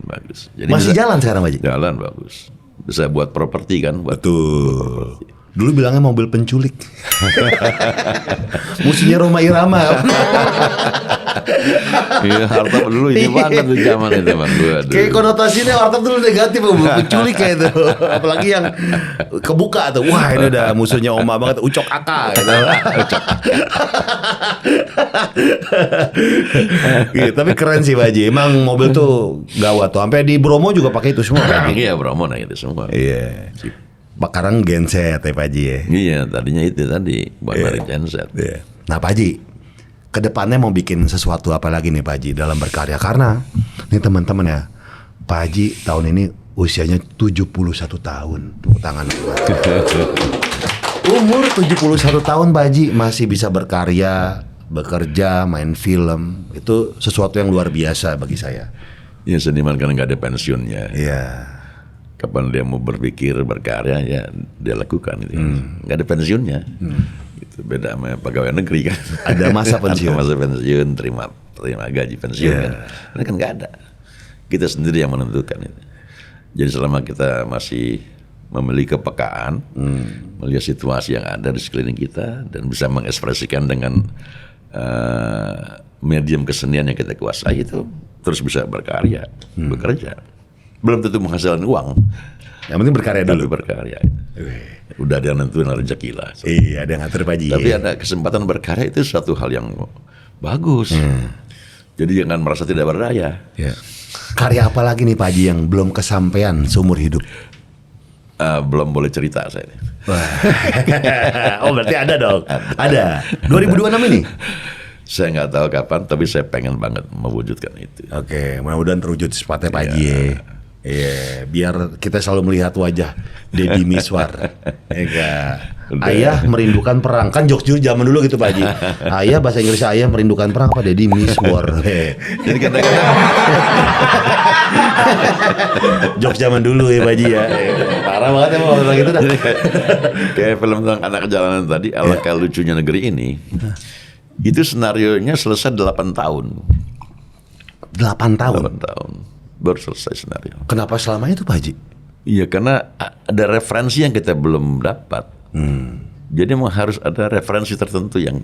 Speaker 1: Bagus. Jadi
Speaker 2: Masih
Speaker 1: bisa-
Speaker 2: jalan sekarang Pak Haji?
Speaker 1: Jalan bagus. Bisa buat properti kan, buat
Speaker 2: Betul. Dulu bilangnya mobil penculik. Musuhnya Roma Irama.
Speaker 1: Iya, harta dulu ini banget tuh zaman itu bang. Waduh.
Speaker 2: Kayak konotasinya Warteg dulu negatif, mobil penculik kayak itu. Apalagi yang kebuka tuh. Wah ini udah musuhnya Oma banget, Ucok Aka gitu. Gitu, tapi keren sih Pak Haji. Emang mobil tuh gawat tuh. Sampai di Bromo juga pakai itu semua Pak Haji.
Speaker 1: Iya Bromo nah itu semua.
Speaker 2: Iya. Sekarang genset ya Pak Haji ya.
Speaker 1: Iya, tadinya itu tadi buat narik genset.
Speaker 2: Iya. Nah Pak Haji, kedepannya mau bikin sesuatu apa lagi nih Pak Haji dalam berkarya? Karena nih teman-teman ya, Pak Haji tahun ini usianya 71 tahun. Tepuk tangan. Umur 71 tahun Pak Haji masih bisa berkarya, bekerja, main film. Itu sesuatu yang luar biasa bagi saya.
Speaker 1: Ya seniman kan nggak ada pensiunnya.
Speaker 2: Iya.
Speaker 1: Kapan dia mau berpikir berkarya ya dia lakukan gitu. Nggak ada pensiunnya. Itu beda sama pegawai negeri kan.
Speaker 2: Ada masa pensiun.
Speaker 1: Ada masa pensiun, terima gaji pensiun kan. Ini kan nggak ada. Kita sendiri yang menentukan itu. Jadi selama kita masih memiliki kepekaan, melihat situasi yang ada di sekeliling kita dan bisa mengekspresikan dengan medium kesenian yang kita kuasai itu terus bisa berkarya, bekerja. Belum tentu menghasilkan uang.
Speaker 2: Yang penting berkarya
Speaker 1: Tapi
Speaker 2: dulu.
Speaker 1: berkarya. Udah ada yang nentuin rezeki lah.
Speaker 2: Iya, ada yang ngatur Pak Haji.
Speaker 1: Tapi ada kesempatan berkarya itu suatu hal yang bagus. Jadi jangan merasa tidak berdaya.
Speaker 2: Ya. Karya apa lagi nih Pak Haji yang belum kesampaian seumur hidup?
Speaker 1: Belum boleh cerita saya.
Speaker 2: Oh berarti ada dong. Ada. 2026 ini.
Speaker 1: Saya nggak tahu kapan, tapi saya pengen banget mewujudkan itu.
Speaker 2: Oke, mudah-mudahan terwujud secepatnya Pak Haji. Iya, biar kita selalu melihat wajah Deddy Miswar. Ayah merindukan perang. Kan jokes dulu zaman dulu gitu Pak Haji. Ayah bahasa Inggrisnya ayah merindukan perang apa Deddy Miswar.
Speaker 1: Jadi kadang-kadang
Speaker 2: Jokes zaman dulu ya Pak Haji ya. Parah banget emang orang gitu dah.
Speaker 1: jadi kayak film tentang anak jalanan tadi, alangkah lucunya negeri ini. Itu senarionya selesai 8 tahun.
Speaker 2: 8 tahun.
Speaker 1: 8 tahun baru selesai senario.
Speaker 2: Kenapa selama itu Pak Haji?
Speaker 1: Iya karena ada referensi yang kita belum dapat. Jadi memang harus ada referensi tertentu yang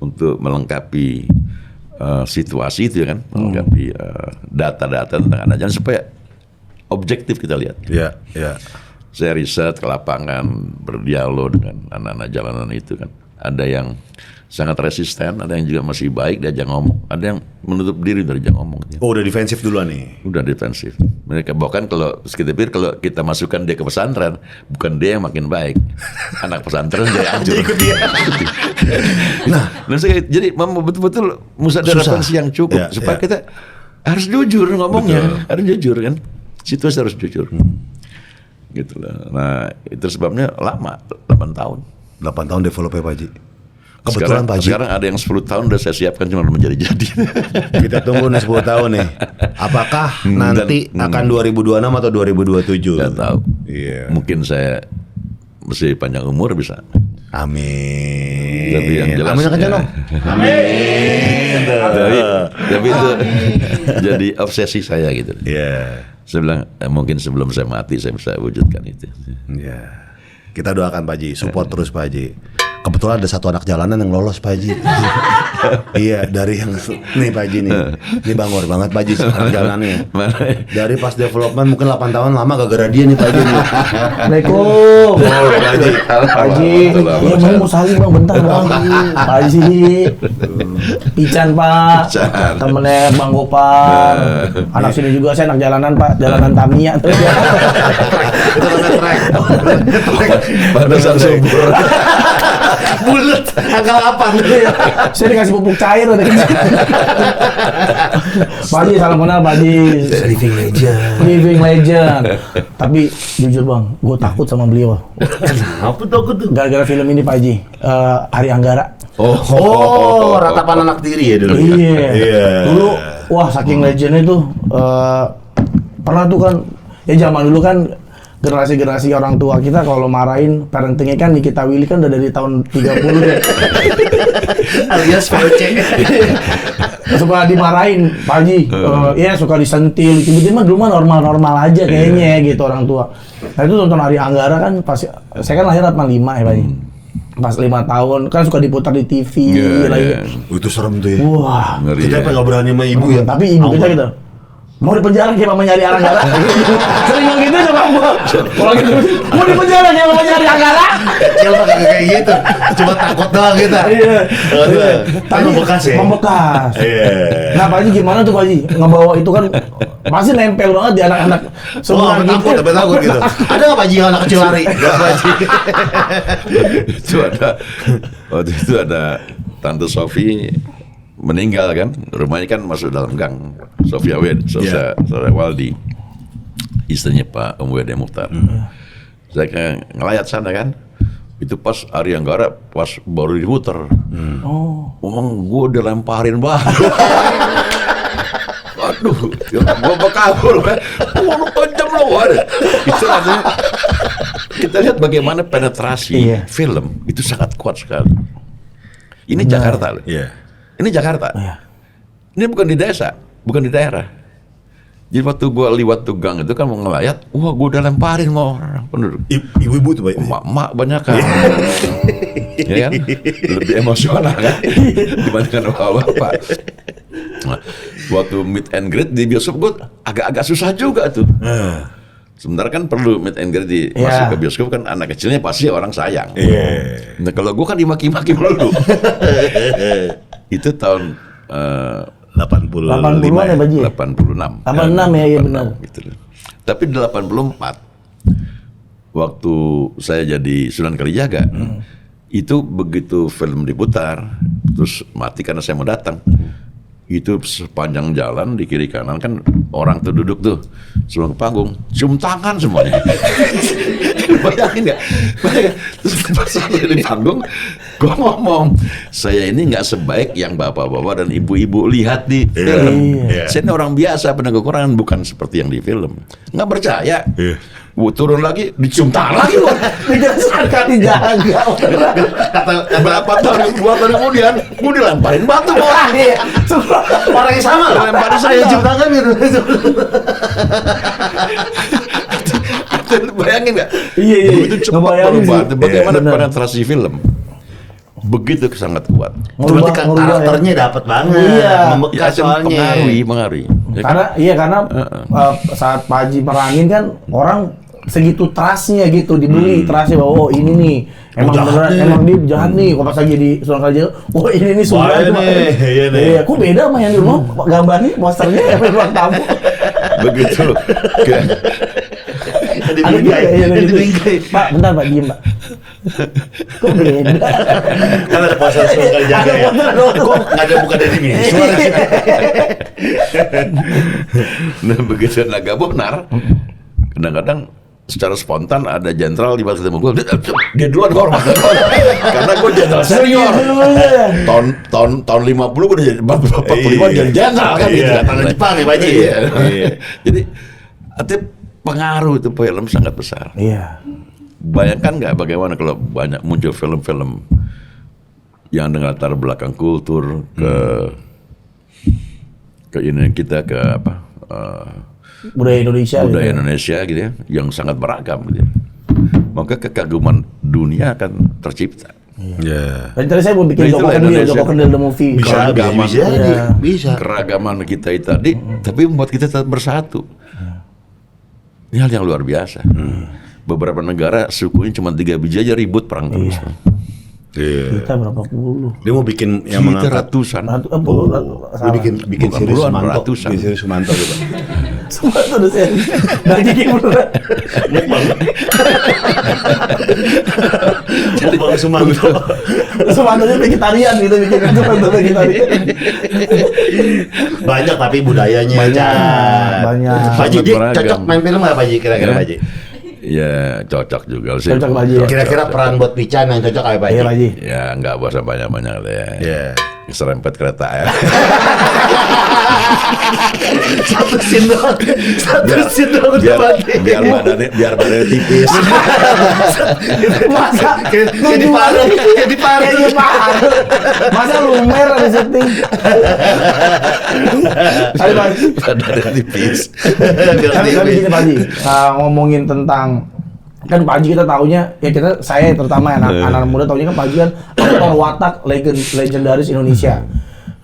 Speaker 1: untuk melengkapi situasi itu ya kan, melengkapi data-data tentang anak jalanan supaya objektif kita lihat.
Speaker 2: Iya, iya.
Speaker 1: Saya riset ke lapangan, berdialog dengan anak-anak jalanan itu kan. Ada yang sangat resisten, ada yang juga masih baik diajak ngomong, ada yang menutup diri dari diajak ngomong.
Speaker 2: Oh udah defensif duluan nih.
Speaker 1: Udah defensif. Mereka bahkan kalau kita pikir kalau kita masukkan dia ke pesantren, bukan dia yang makin baik, anak pesantren jadi hancur.
Speaker 2: Ikut dia. Nah,
Speaker 1: Jadi memang betul-betul mesti ada
Speaker 2: Susah.
Speaker 1: referensi yang cukup
Speaker 2: Ya,
Speaker 1: supaya
Speaker 2: ya.
Speaker 1: kita harus jujur ngomongnya,
Speaker 2: Betul.
Speaker 1: harus jujur kan, situasi harus jujur. Gitu loh. Nah itu sebabnya lama, 8 tahun.
Speaker 2: 8 tahun developnya Pak Haji. Kebetulan Pak Haji.
Speaker 1: Sekarang ada yang 10 tahun udah saya siapkan cuma belum menjadi-jadi.
Speaker 2: Kita tunggu nih 10 tahun nih. Apakah nanti akan 2026 atau 2027?
Speaker 1: Nggak tahu.
Speaker 2: Iya.
Speaker 1: Mungkin saya masih panjang umur bisa.
Speaker 2: Amin.
Speaker 1: Tapi yang jelas
Speaker 2: Amin akan
Speaker 1: ya.
Speaker 2: dong. Amin.
Speaker 1: Tapi itu jadi obsesi saya gitu.
Speaker 2: Iya.
Speaker 1: Saya bilang mungkin sebelum saya mati saya bisa wujudkan itu.
Speaker 2: Iya. Kita doakan Pak Haji, support terus Pak Haji. kebetulan ada satu anak jalanan yang lolos Pak Haji. Iya, dari yang nih Pak Haji nih. Ini bangor banget Pak Haji anak jalanannya. Dari pas development mungkin 8 tahun lama gara-gara dia nih Pak Haji nih.
Speaker 3: Assalamualaikum. Pak Haji. Pak Haji. Iya bang mau saling bang bentar bang. Pak Haji. Pican Pak. Temennya Bang Gopal. Anak sini juga saya anak jalanan Pak. Jalanan Tamiya.
Speaker 1: Pantesan subur.
Speaker 2: Bulet, angka 8.
Speaker 3: Saya dikasih pupuk cair udah kecil. Pak Haji, salam kenal Pak Haji. Living legend. Tapi jujur bang, gue takut sama beliau.
Speaker 2: Apa tuh?
Speaker 3: Gara-gara film ini Pak Haji, Hari Anggara.
Speaker 2: Oh, ratapan anak tiri ya dulu.
Speaker 3: Iya. Dulu, wah saking legendnya tuh, pernah tuh kan, ya zaman dulu kan generasi orang tua kita kalau marahin parentingnya kan Nikita Willy kan udah dari tahun 30 ya.
Speaker 2: Alias VOC.
Speaker 3: Suka dimarahin Pak Haji, ya suka disentil, tiba-tiba dulu mah normal-normal aja kayaknya gitu orang tua. Nah itu nonton Hari Anggara kan pas, saya kan lahir 85 ya Pak Haji. Pas 5 tahun kan suka diputar di TV lagi.
Speaker 2: Itu serem tuh ya.
Speaker 3: Wah,
Speaker 2: Kita apa nggak berani sama ibu ya?
Speaker 3: tapi ibu kita gitu. Mau di penjara kayak mama nyari Anggara. Sering ngomong gitu coba gua. Kalau gitu, mau di penjara kayak mama nyari Anggara.
Speaker 2: Kecil mah kayak gitu. Cuma takut doang kita.
Speaker 3: Iya.
Speaker 2: Tapi membekas ya.
Speaker 3: Membekas.
Speaker 2: Iya.
Speaker 3: Nah, Pak Haji gimana tuh Pak Haji? Ngebawa itu kan pasti nempel banget di anak-anak semua
Speaker 2: takut gitu. Ada nggak Pak Haji anak kecil lari? Nggak Pak Haji.
Speaker 1: Itu waktu itu ada Tante Sofi meninggal kan, rumahnya kan masuk dalam gang. Sofia Waldi, istrinya Pak W.D. Mukhtar. Saya kayak ngelayat sana kan, itu pas Hari Anggara pas baru diputer. Emang gue dilemparin banget. Aduh, gue bakabur kan. Lu kejam lo, itu artinya kita lihat bagaimana penetrasi film itu sangat kuat sekali. Ini Jakarta loh. Ini Jakarta. Ini bukan di desa, bukan di daerah. Jadi waktu gue liwat tuh gang itu kan mau ngelayat, wah gue udah lemparin sama orang penduduk.
Speaker 2: Ibu-ibu tuh Pak.
Speaker 1: Mak banyak kan. Ya kan? Lebih emosional kan dibandingkan bapak-bapak. Nah, waktu meet and greet di bioskop gue agak-agak susah juga tuh. Sebenarnya kan perlu meet and greet di masuk ke bioskop kan anak kecilnya pasti orang sayang. Nah kalau gue kan dimaki-maki dulu. Itu tahun
Speaker 2: 80-an
Speaker 3: ya Pak Haji?
Speaker 1: 86.
Speaker 3: 86 ya, iya benar.
Speaker 1: Gitu. Tapi di 84 waktu saya jadi Sunan Kalijaga, itu begitu film diputar, terus mati karena saya mau datang. Itu sepanjang jalan di kiri kanan kan orang tuh duduk tuh sebelum ke panggung, cium tangan semuanya. Bayangin nggak? Terus pas saya di panggung, gue ngomong, saya ini nggak sebaik yang bapak-bapak dan ibu-ibu lihat di film. Saya ini orang biasa, penegak kekurangan, bukan seperti yang di film. Nggak percaya. Gue turun lagi, dicium tangan lagi loh.
Speaker 3: Sekali jaga.
Speaker 1: Berapa tahun, 2 tahun kemudian, gue dilemparin batu orang.
Speaker 2: Orang yang sama lah.
Speaker 1: Lemparin saya
Speaker 2: cium tangan gitu.
Speaker 1: Bayangin nggak?
Speaker 3: Iya.
Speaker 1: Itu cepat berubah. Bagaimana penetrasi film? Begitu sangat kuat.
Speaker 2: Berarti karakternya dapat banget.
Speaker 3: Iya.
Speaker 2: Membekas soalnya.
Speaker 1: Mengaruhi.
Speaker 3: Karena saat Pak Haji merangin kan orang segitu trustnya gitu, dibeli trustnya bahwa oh ini nih emang beneran, emang dia jahat nih. Kok pas lagi di Sunan Kalijaga, oh ini sudah itu. Iya, kok beda sama yang di rumah gambarnya, posternya yang ruang tamu.
Speaker 1: Begitu.
Speaker 3: Pak, bentar Pak, diem Pak. Kok beda?
Speaker 2: Kan ada poster Sunan Kalijaga ya. Kok nggak ada buka dari ini? Suara sini.
Speaker 1: Nah begitu naga bonar, kadang-kadang secara spontan ada jenderal di bawah ketemu gue, dia duluan hormat karena gue jenderal senior. Tahun 50 gue udah jadi 45 jadi jenderal kan gitu.
Speaker 2: Tanah Jepang ya Pak Haji.
Speaker 1: Jadi artinya pengaruh itu film sangat besar.
Speaker 3: Iya.
Speaker 1: Bayangkan nggak bagaimana kalau banyak muncul film-film yang dengan latar belakang kultur ke ini kita ke apa?
Speaker 3: Budaya
Speaker 1: Indonesia gitu ya, yang sangat beragam gitu ya. Maka kekaguman dunia akan tercipta.
Speaker 2: Ya.
Speaker 3: Dan tadi saya mau bikin
Speaker 1: Nah,
Speaker 3: Joko
Speaker 1: itulah
Speaker 3: Kendil,
Speaker 1: Indonesia.
Speaker 3: Joko Kendil the movie.
Speaker 2: Bisa,
Speaker 1: Keragaman.
Speaker 2: bisa.
Speaker 1: Keragaman kita itu tadi, tapi membuat kita tetap bersatu. Ini hal yang luar biasa. Beberapa negara sukunya cuma 3 biji aja ribut perang terus.
Speaker 2: Iya.
Speaker 3: Kita berapa puluh?
Speaker 2: Dia mau bikin yang
Speaker 1: Kita
Speaker 2: mengangkat.
Speaker 1: ratusan.
Speaker 2: Dia bikin
Speaker 1: Bukan
Speaker 2: seri
Speaker 1: puluhan,
Speaker 2: Sumanto.
Speaker 1: ratusan.
Speaker 2: Bikin seri Sumanto gitu.
Speaker 3: Semua itu udah saya. Dari gimana?
Speaker 2: Bang Sumanto.
Speaker 3: Semuanya vegetarian gitu bikin Sumanto vegetarian.
Speaker 2: Banyak tapi budayanya.
Speaker 3: Banyak.
Speaker 2: Pak Haji,
Speaker 1: Sangat
Speaker 2: dia
Speaker 1: beragam.
Speaker 2: cocok main film nggak Pak Haji kira-kira
Speaker 1: Ya.
Speaker 2: Pak Haji?
Speaker 1: Ya cocok juga sih.
Speaker 3: Cocok, Pak Haji.
Speaker 2: Kira-kira peran buat Pican yang cocok apa Pak Haji?
Speaker 3: Iya Pak Haji.
Speaker 1: Ya nggak usah banyak-banyak deh.
Speaker 2: Iya.
Speaker 1: Serempet kereta ya.
Speaker 2: Satu scene doang. Satu scene doang udah
Speaker 1: biar
Speaker 2: mati.
Speaker 1: biar badannya tipis.
Speaker 3: Masa
Speaker 2: Kayak di parut. Kayak di parut.
Speaker 3: Kayaknya parut. Masa lumer ada syuting. Ayo Pak Haji.
Speaker 1: Badannya tipis.
Speaker 3: Tapi gini Pak Haji, ngomongin tentang kan Pak Haji kita taunya ya saya terutama anak muda taunya kan Pak Haji kan aktor watak legendaris Indonesia.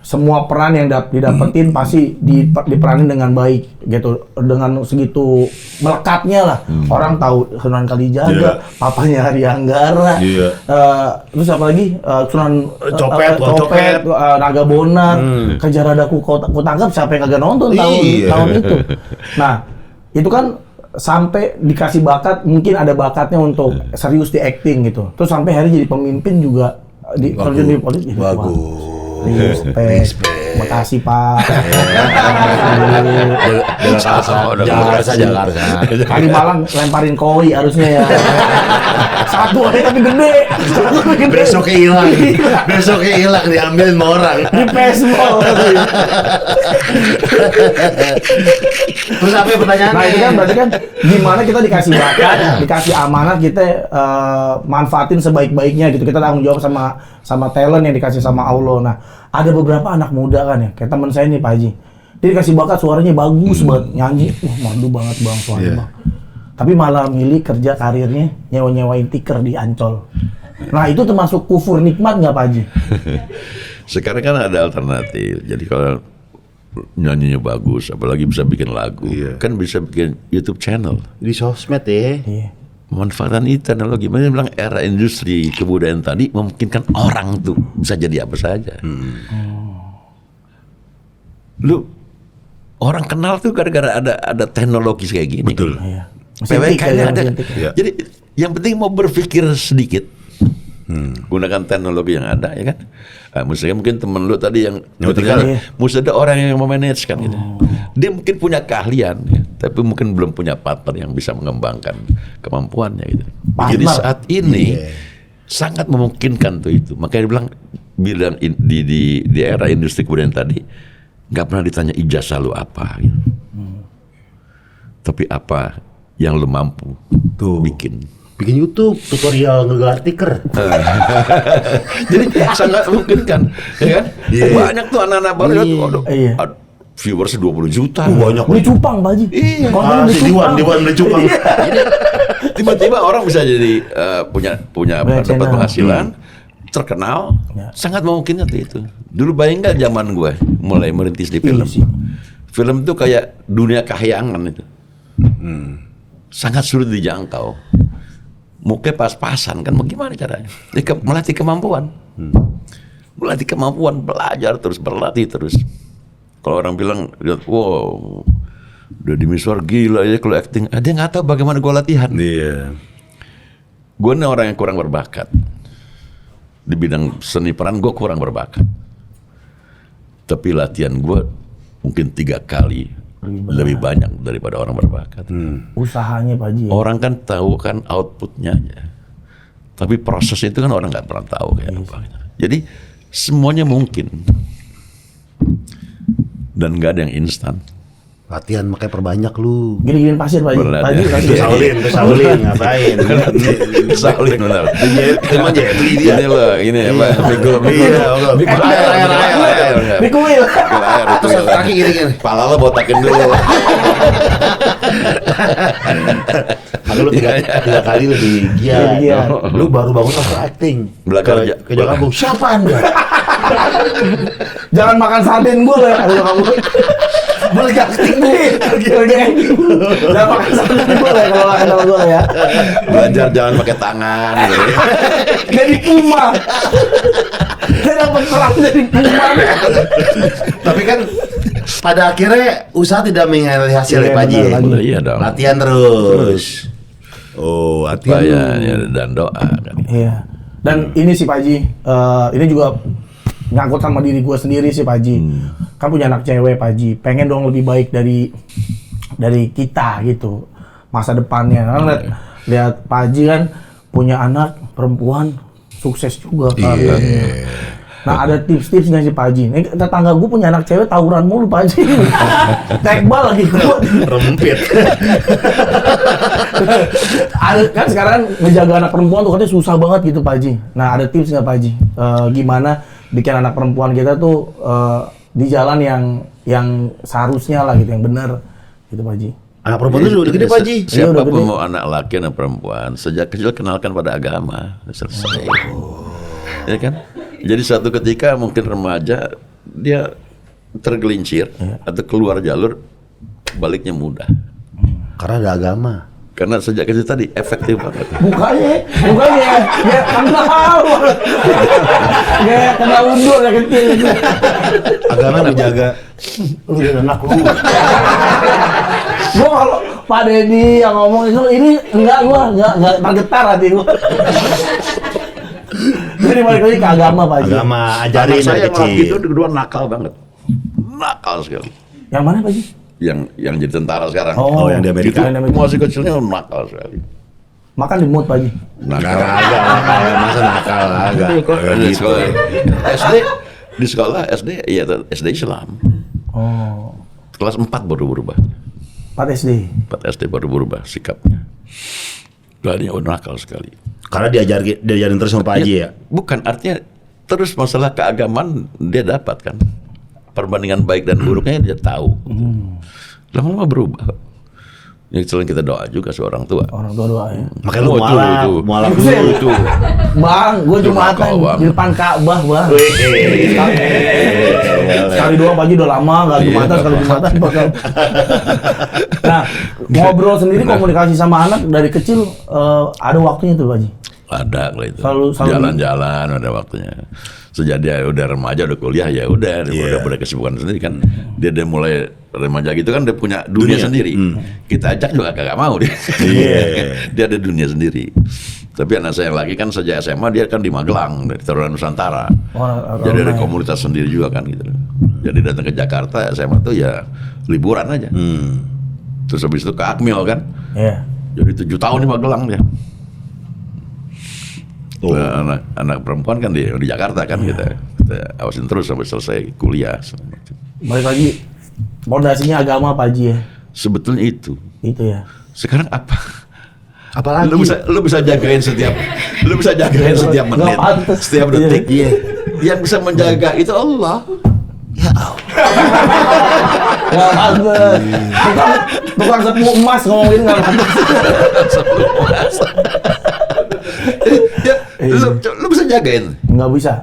Speaker 3: Semua peran yang didapetin pasti diperanin dengan baik gitu, dengan segitu melekatnya lah. Orang tahu Sunan Kalijaga, papanya Hari Anggara, terus apa lagi Sunan Copet, Naga Bonar, Kejar Adaku Ku Tangkap, siapa yang kagak nonton tahun itu. Nah itu kan sampai dikasih bakat, mungkin ada bakatnya untuk serius di acting gitu. Terus sampai hari jadi pemimpin juga terjun di politik.
Speaker 2: Bagus.
Speaker 3: Respect. Makasih Pak.
Speaker 2: Jakarta.
Speaker 3: Kali Malang lemparin koi harusnya ya. Satu aja tapi gede.
Speaker 2: Besoknya hilang. Besoknya hilang diambil sama orang.
Speaker 3: Di pesmol.
Speaker 2: Terus apa pertanyaannya?
Speaker 3: Nah itu kan berarti kan gimana kita dikasih bakat, dikasih amanat, kita manfaatin sebaik-baiknya gitu. Kita tanggung jawab sama talent yang dikasih sama Allah. Nah ada beberapa anak muda kan ya, kayak teman saya nih Pak Haji. Dia dikasih bakat, suaranya bagus banget, nyanyi, madu banget bang suaranya bang. Tapi malah milih kerja karirnya nyewain tiker di Ancol. Nah itu termasuk kufur nikmat nggak Pak Haji?
Speaker 1: Sekarang kan ada alternatif. Jadi kalau nyanyinya bagus, apalagi bisa bikin lagu, kan bisa bikin YouTube channel.
Speaker 2: Di sosmed ya.
Speaker 3: Iya.
Speaker 1: Memanfaatkan itu teknologi. Makanya bilang era industri kebudayaan tadi memungkinkan orang tuh bisa jadi apa saja. Lu orang kenal tuh gara-gara ada teknologi kayak gini.
Speaker 2: Betul.
Speaker 3: Iya.
Speaker 1: PWK-nya ada.
Speaker 2: Iya.
Speaker 1: Jadi yang penting mau berpikir sedikit. Gunakan teknologi yang ada ya kan. Nah, misalnya mungkin temen lu tadi yang mesti ada orang yang memanage kan gitu. Dia mungkin punya keahlian ya, tapi mungkin belum punya partner yang bisa mengembangkan kemampuannya gitu. Jadi saat ini sangat memungkinkan tuh itu. Makanya bilang di era industri kebudayaan tadi nggak pernah ditanya ijazah lu apa gitu. Tapi apa yang lu mampu bikin
Speaker 2: YouTube tutorial ngegelar tiker.
Speaker 1: Jadi sangat memungkinkan, ya kan? Banyak tuh anak-anak baru lihat, waduh, viewers 20 juta.
Speaker 2: Banyak.
Speaker 3: Beli cupang Pak Haji.
Speaker 2: Iya.
Speaker 3: Konten beli cupang.
Speaker 2: Diwan beli cupang.
Speaker 1: Jadi tiba-tiba orang bisa jadi punya dapat penghasilan, terkenal, sangat memungkinkan itu. Dulu bayang nggak zaman gue mulai merintis di film. Film itu kayak dunia kahyangan itu. Sangat sulit dijangkau. Mungkin pas-pasan kan, gimana caranya? Melatih kemampuan. Melatih kemampuan, belajar terus, berlatih terus. Kalau orang bilang, wow, Deddy Mizwar gila ya kalau acting. Dia nggak tahu bagaimana gue latihan.
Speaker 2: Iya.
Speaker 1: Gue nih orang yang kurang berbakat. Di bidang seni peran gue kurang berbakat. Tapi latihan gue mungkin 3 kali lebih banyak daripada orang berbakat.
Speaker 3: Usahanya Pak Haji.
Speaker 1: Orang kan tahu kan outputnya aja. Tapi proses itu kan orang nggak pernah tahu kayak apa. Jadi semuanya mungkin. Dan nggak ada yang instan.
Speaker 2: Latihan makanya perbanyak lu.
Speaker 3: Gini-gini pasir Pak Haji.
Speaker 1: Berat,
Speaker 3: Pak Haji
Speaker 1: ya.
Speaker 3: kasih.
Speaker 2: Saulin, ngapain?
Speaker 1: Saulin benar.
Speaker 2: Emang Jetli dia.
Speaker 1: Ini loh, ini apa? Mikul.
Speaker 2: Iya, air.
Speaker 3: Di kuil.
Speaker 1: Air itu.
Speaker 2: Terus kaki gini.
Speaker 1: Pala lo botakin dulu.
Speaker 2: Kalau lu tiga kali lebih giat.
Speaker 3: Giat.
Speaker 2: Lu baru bangun langsung acting.
Speaker 1: Belajar
Speaker 2: ke Jakarta. Siapa Anda?
Speaker 3: Jangan makan sarden gue lah kalau kamu.
Speaker 2: Balik acting Bu.
Speaker 3: Jangan makan sarden gue lah kalau makan sama gue ya.
Speaker 1: Belajar jangan pakai tangan. Gitu.
Speaker 3: Jadi puma. Saya dapat perang dari puma.
Speaker 2: Tapi kan pada akhirnya usaha tidak mengkhianati hasil
Speaker 3: Iya,
Speaker 2: ya Pak Haji.
Speaker 3: benar, lagi.
Speaker 1: Iya dong.
Speaker 2: Latihan terus. Oh, latihan.
Speaker 1: Upaya dan doa kan.
Speaker 3: Iya. Dan ini sih Pak Haji, ini juga ngangkut sama diri gue sendiri sih Pak Haji. Kan punya anak cewek Pak Haji, pengen dong lebih baik dari kita gitu masa depannya. Kan lihat Pak Haji kan punya anak perempuan sukses juga karirnya. Nah ada tips-tips nggak sih Pak Haji? Nih tetangga gue punya anak cewek tawuran mulu Pak Haji. Tekbal lagi gue.
Speaker 2: Rempit.
Speaker 3: Ada kan sekarang ngejaga anak perempuan tuh katanya susah banget gitu Pak Haji. Nah ada tips nggak Pak Haji? Gimana bikin anak perempuan kita tuh di jalan yang seharusnya lah gitu, yang benar gitu Pak Haji.
Speaker 2: Anak perempuan itu udah gede Pak Haji.
Speaker 3: Iya, udah
Speaker 1: Siapapun
Speaker 3: gede.
Speaker 1: mau anak laki dan perempuan, sejak kecil kenalkan pada agama, selesai. Ya kan? Jadi suatu ketika mungkin remaja dia tergelincir atau keluar jalur, baliknya mudah.
Speaker 2: Karena ada agama.
Speaker 1: Karena sejak kecil tadi efektif banget.
Speaker 3: Mukanya ya kenal, ya kenal undur ya kecil.
Speaker 2: Agama menjaga lu dan anak lu.
Speaker 3: Gua kalau Pak Deddy yang ngomong itu ini enggak tergetar hati gua. Jadi balik lagi ke agama Pak Haji.
Speaker 2: Agama ajarin
Speaker 1: Anak saya
Speaker 2: dari
Speaker 1: yang laki itu
Speaker 2: kecil.
Speaker 1: kedua nakal banget, nakal sekali.
Speaker 3: Yang mana Pak Haji?
Speaker 1: Yang jadi tentara sekarang.
Speaker 2: Oh, yang di Amerika.
Speaker 3: Yang di Amerika.
Speaker 1: Masih kecilnya nakal sekali.
Speaker 3: Makan di mood Pak Haji.
Speaker 1: Nakal.
Speaker 2: Nakal, masa nakal agak.
Speaker 1: Di sekolah SD, di sekolah SD, iya SD Islam.
Speaker 3: Oh,
Speaker 1: Kelas 4 baru berubah.
Speaker 3: 4 SD.
Speaker 1: 4 SD baru berubah sikapnya. Tadinya nakal sekali.
Speaker 2: Karena diajarin terus sama Pak Haji ya.
Speaker 1: Bukan, artinya terus masalah keagamaan dia dapat kan. Perbandingan baik dan buruknya dia tahu. Lama-lama berubah. Ya selain kita doa juga seorang tua.
Speaker 3: Orang tua doa ya.
Speaker 2: Makanya lu mualaf
Speaker 1: itu.
Speaker 3: Bang, gue Jumatan
Speaker 1: nakal, Bang.
Speaker 3: di depan Ka'bah, Bang. Sekali doang Pak Haji udah lama nggak Jumatan, sekali Jumatan bakal. Nah, ngobrol sendiri komunikasi sama anak dari kecil ada waktunya tuh Pak Haji.
Speaker 1: Ada lah itu.
Speaker 3: Selalu
Speaker 1: Jalan-jalan ada waktunya. Sejak dia udah remaja, udah kuliah, ya udah udah kesibukan sendiri kan. Dia udah mulai remaja gitu kan, dia punya dunia sendiri. Kita ajak juga kagak mau dia. Dia ada dunia sendiri. Tapi anak saya yang lagi kan sejak SMA dia kan di Magelang, dari Tarunan Nusantara. Jadi ada komunitas sendiri juga kan gitu. Jadi datang ke Jakarta SMA tuh ya liburan aja. Terus habis itu ke Akmil kan.
Speaker 3: Iya.
Speaker 1: Jadi 7 tahun di Magelang dia. Nah, anak perempuan kan di Jakarta kan kita awasin terus sampai selesai kuliah.
Speaker 3: Balik lagi, pondasinya agama Pak Haji ya.
Speaker 1: Sebetulnya itu.
Speaker 3: Itu ya.
Speaker 1: Sekarang apa?
Speaker 2: Apalagi
Speaker 1: Lu bisa jagain setiap menit,
Speaker 3: Nggak pantas.
Speaker 1: setiap detik.
Speaker 2: Iya.
Speaker 1: Yang bisa menjaga itu Allah.
Speaker 2: Ya Allah.
Speaker 3: Nggak pantas. Tukang sepu emas ngomongin nggak pantas.
Speaker 1: Ya, lu bisa jagain.
Speaker 3: Nggak bisa.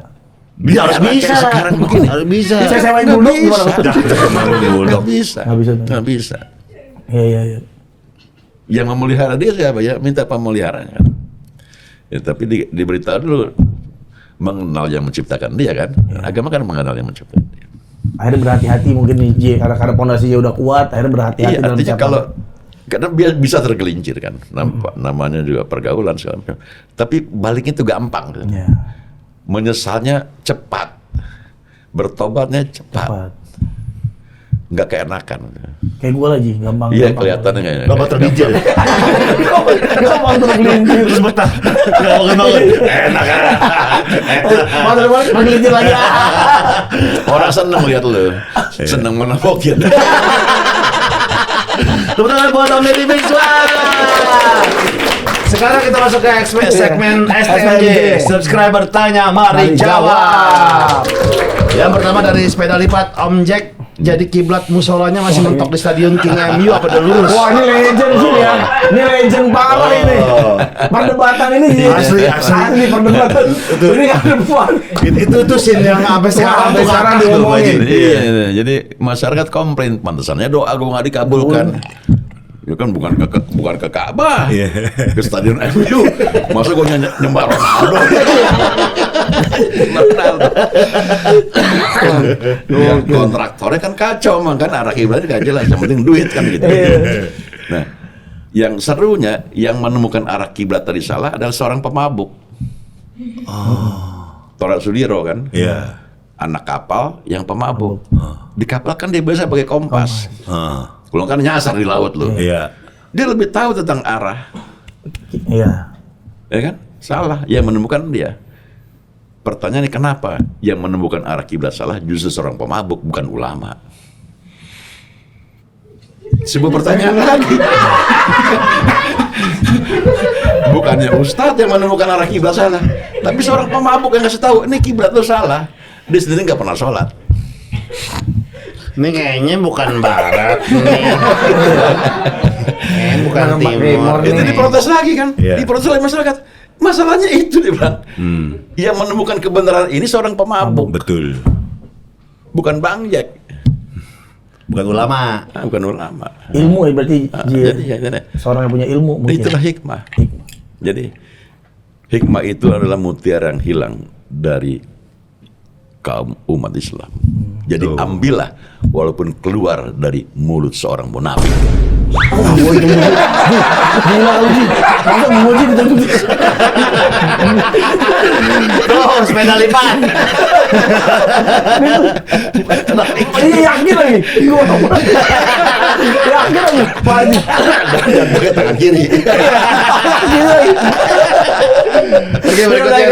Speaker 2: Bisa harus
Speaker 1: Kayak
Speaker 2: bisa.
Speaker 1: sekarang begini.
Speaker 2: Harus bisa.
Speaker 3: Saya sewain dulu gimana?
Speaker 1: Nggak bisa.
Speaker 3: Nggak bisa. Iya.
Speaker 1: Yang memelihara dia siapa ya? Minta pemeliharaan kan. Ya, tapi diberitahu dulu mengenal yang menciptakan dia kan. Agama kan mengenal yang menciptakan dia.
Speaker 3: Akhirnya berhati-hati mungkin nih J, karena pondasinya udah kuat, akhirnya berhati-hati
Speaker 1: Iya,
Speaker 3: dalam
Speaker 1: artinya
Speaker 3: siapa.
Speaker 1: karena bisa tergelincir kan, namanya juga pergaulan segala macam. Tapi baliknya itu gampang.
Speaker 3: Iya.
Speaker 1: Menyesalnya cepat, bertobatnya cepat, nggak keenakan.
Speaker 3: Kayak gue lagi, gampang.
Speaker 1: Iya, kelihatannya kayak.
Speaker 2: Bapak terbijak.
Speaker 3: Gampang tergelincir.
Speaker 2: Terus betah. Enggak mau kenal. Enak kan.
Speaker 3: Masa depan tergelincir lagi.
Speaker 1: Iya. Orang seneng lihat lu, seneng menapokin.
Speaker 2: Tepuk tangan buat Om Deddy Mizwar. Sekarang kita masuk ke segmen STMJ. Subscriber tanya, mari jawab. Yang pertama dari sepeda lipat Om Jack. Jadi kiblat musolanya masih mentok di stadion King MU apa udah lurus?
Speaker 3: Wah, ini legend sih ya. Ini legend parah ini. Perdebatan ini asli perdebatan. Ini kan depan.
Speaker 2: Itu tuh scene yang sampai sekarang
Speaker 3: diomongin.
Speaker 1: Iya, jadi masyarakat komplain, pantesannya doa gue nggak dikabulkan. Ya kan bukan ke Ka'bah, ke stadion MU. Masa gue nyembah Ronaldo? Ya, kontraktornya kan kacau, kan arah kiblatnya gak jelas. Yang penting duit kan gitu. Nah, yang serunya yang menemukan arah kiblat tadi salah adalah seorang pemabuk. Tora Sudiro kan, anak kapal yang pemabuk. Di kapal kan dia biasa pakai kompas. Kalau kan nyasar di laut loh.
Speaker 2: Iya.
Speaker 1: Dia lebih tahu tentang arah.
Speaker 3: Iya.
Speaker 1: Ya kan? Salah. Yang menemukan dia. Pertanyaannya kenapa yang menemukan arah kiblat salah justru seorang pemabuk, bukan ulama? Sebuah pertanyaan lagi. Bukannya ustadz yang menemukan arah kiblat salah, tapi seorang pemabuk yang ngasih tahu ini kiblat itu salah. Dia sendiri nggak pernah sholat.
Speaker 2: Ini kayaknya bukan barat nih. Bukan timur.
Speaker 1: Itu diprotes lagi kan?
Speaker 2: Iya.
Speaker 1: Diprotes oleh masyarakat. Masalahnya itu dia bilang. Yang menemukan kebenaran ini seorang pemabuk.
Speaker 2: Betul.
Speaker 1: Bukan Bang Jack.
Speaker 2: Bukan ulama.
Speaker 1: Bukan ulama.
Speaker 3: Ilmu ya berarti.
Speaker 1: Jadi,
Speaker 3: seorang yang punya ilmu mungkin.
Speaker 1: itulah hikmah. Jadi hikmah itu adalah mutiara yang hilang dari kaum umat Islam. Jadi ambillah walaupun keluar dari mulut seorang munafik.
Speaker 3: Gila Uji. Masa Uji ditunggu.
Speaker 2: Tuh, sepeda lipat.
Speaker 3: Ini yakin lagi. Yakin lagi. Wajib.
Speaker 2: Dan pakai tangan kiri. Oke, berikutnya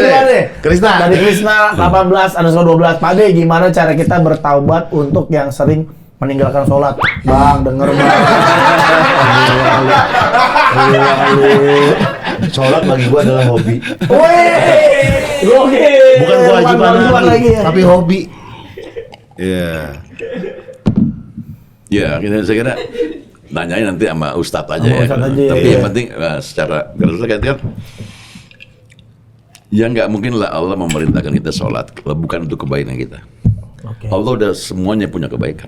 Speaker 2: Krisna.
Speaker 3: Dari Krisna 18_12. Pak De, gimana cara kita bertaubat untuk yang sering meninggalkan sholat? Bang, denger bang.
Speaker 2: Sholat bagi gua adalah hobi. Bukan kewajiban lagi, tapi hobi. Iya.
Speaker 1: Ya, saya kira nanyain nanti sama Ustadz aja ya.
Speaker 3: Ustadz aja,
Speaker 1: tapi
Speaker 3: ya.
Speaker 1: yang penting secara garis kan ya nggak mungkin lah Allah memerintahkan kita sholat kalau bukan untuk kebaikan kita.
Speaker 3: Okay.
Speaker 1: Allah udah semuanya punya kebaikan.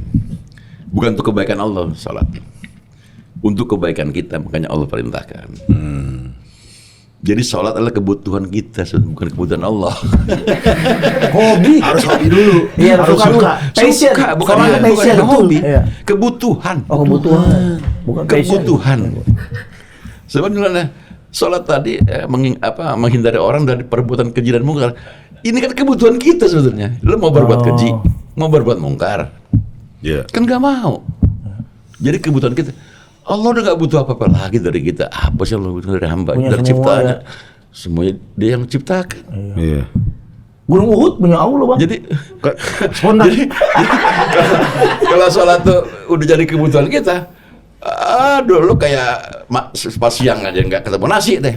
Speaker 1: Bukan untuk kebaikan Allah sholat. Untuk kebaikan kita, makanya Allah perintahkan. Jadi sholat adalah kebutuhan kita, bukan kebutuhan Allah.
Speaker 3: Hobi.
Speaker 2: Harus hobi dulu.
Speaker 3: Iya,
Speaker 2: harus suka.
Speaker 3: Passion.
Speaker 1: Suka, bukan
Speaker 3: passion.
Speaker 1: hobi.
Speaker 3: Iya.
Speaker 1: Kebutuhan.
Speaker 3: Oh, kebutuhan. Bukan passion.
Speaker 1: Kebutuhan. Sebenarnya sholat tadi menghindari orang dari perbuatan keji dan mungkar. Ini kan kebutuhan kita sebetulnya. Lo mau berbuat keji, mau berbuat mungkar, kan nggak mau. Jadi kebutuhan kita. Allah udah nggak butuh apa-apa lagi dari kita. Apa sih Allah butuh dari hamba,
Speaker 3: punya
Speaker 1: dari
Speaker 3: semua,
Speaker 1: ciptaannya?
Speaker 3: ya.
Speaker 1: Semuanya Dia yang ciptakan.
Speaker 2: Iya.
Speaker 3: Gunung Uhud punya Allah bang.
Speaker 1: Jadi
Speaker 2: Spontan.
Speaker 1: kalau sholat tuh udah jadi kebutuhan kita. Dulu kayak pas siang aja nggak ketemu nasi deh.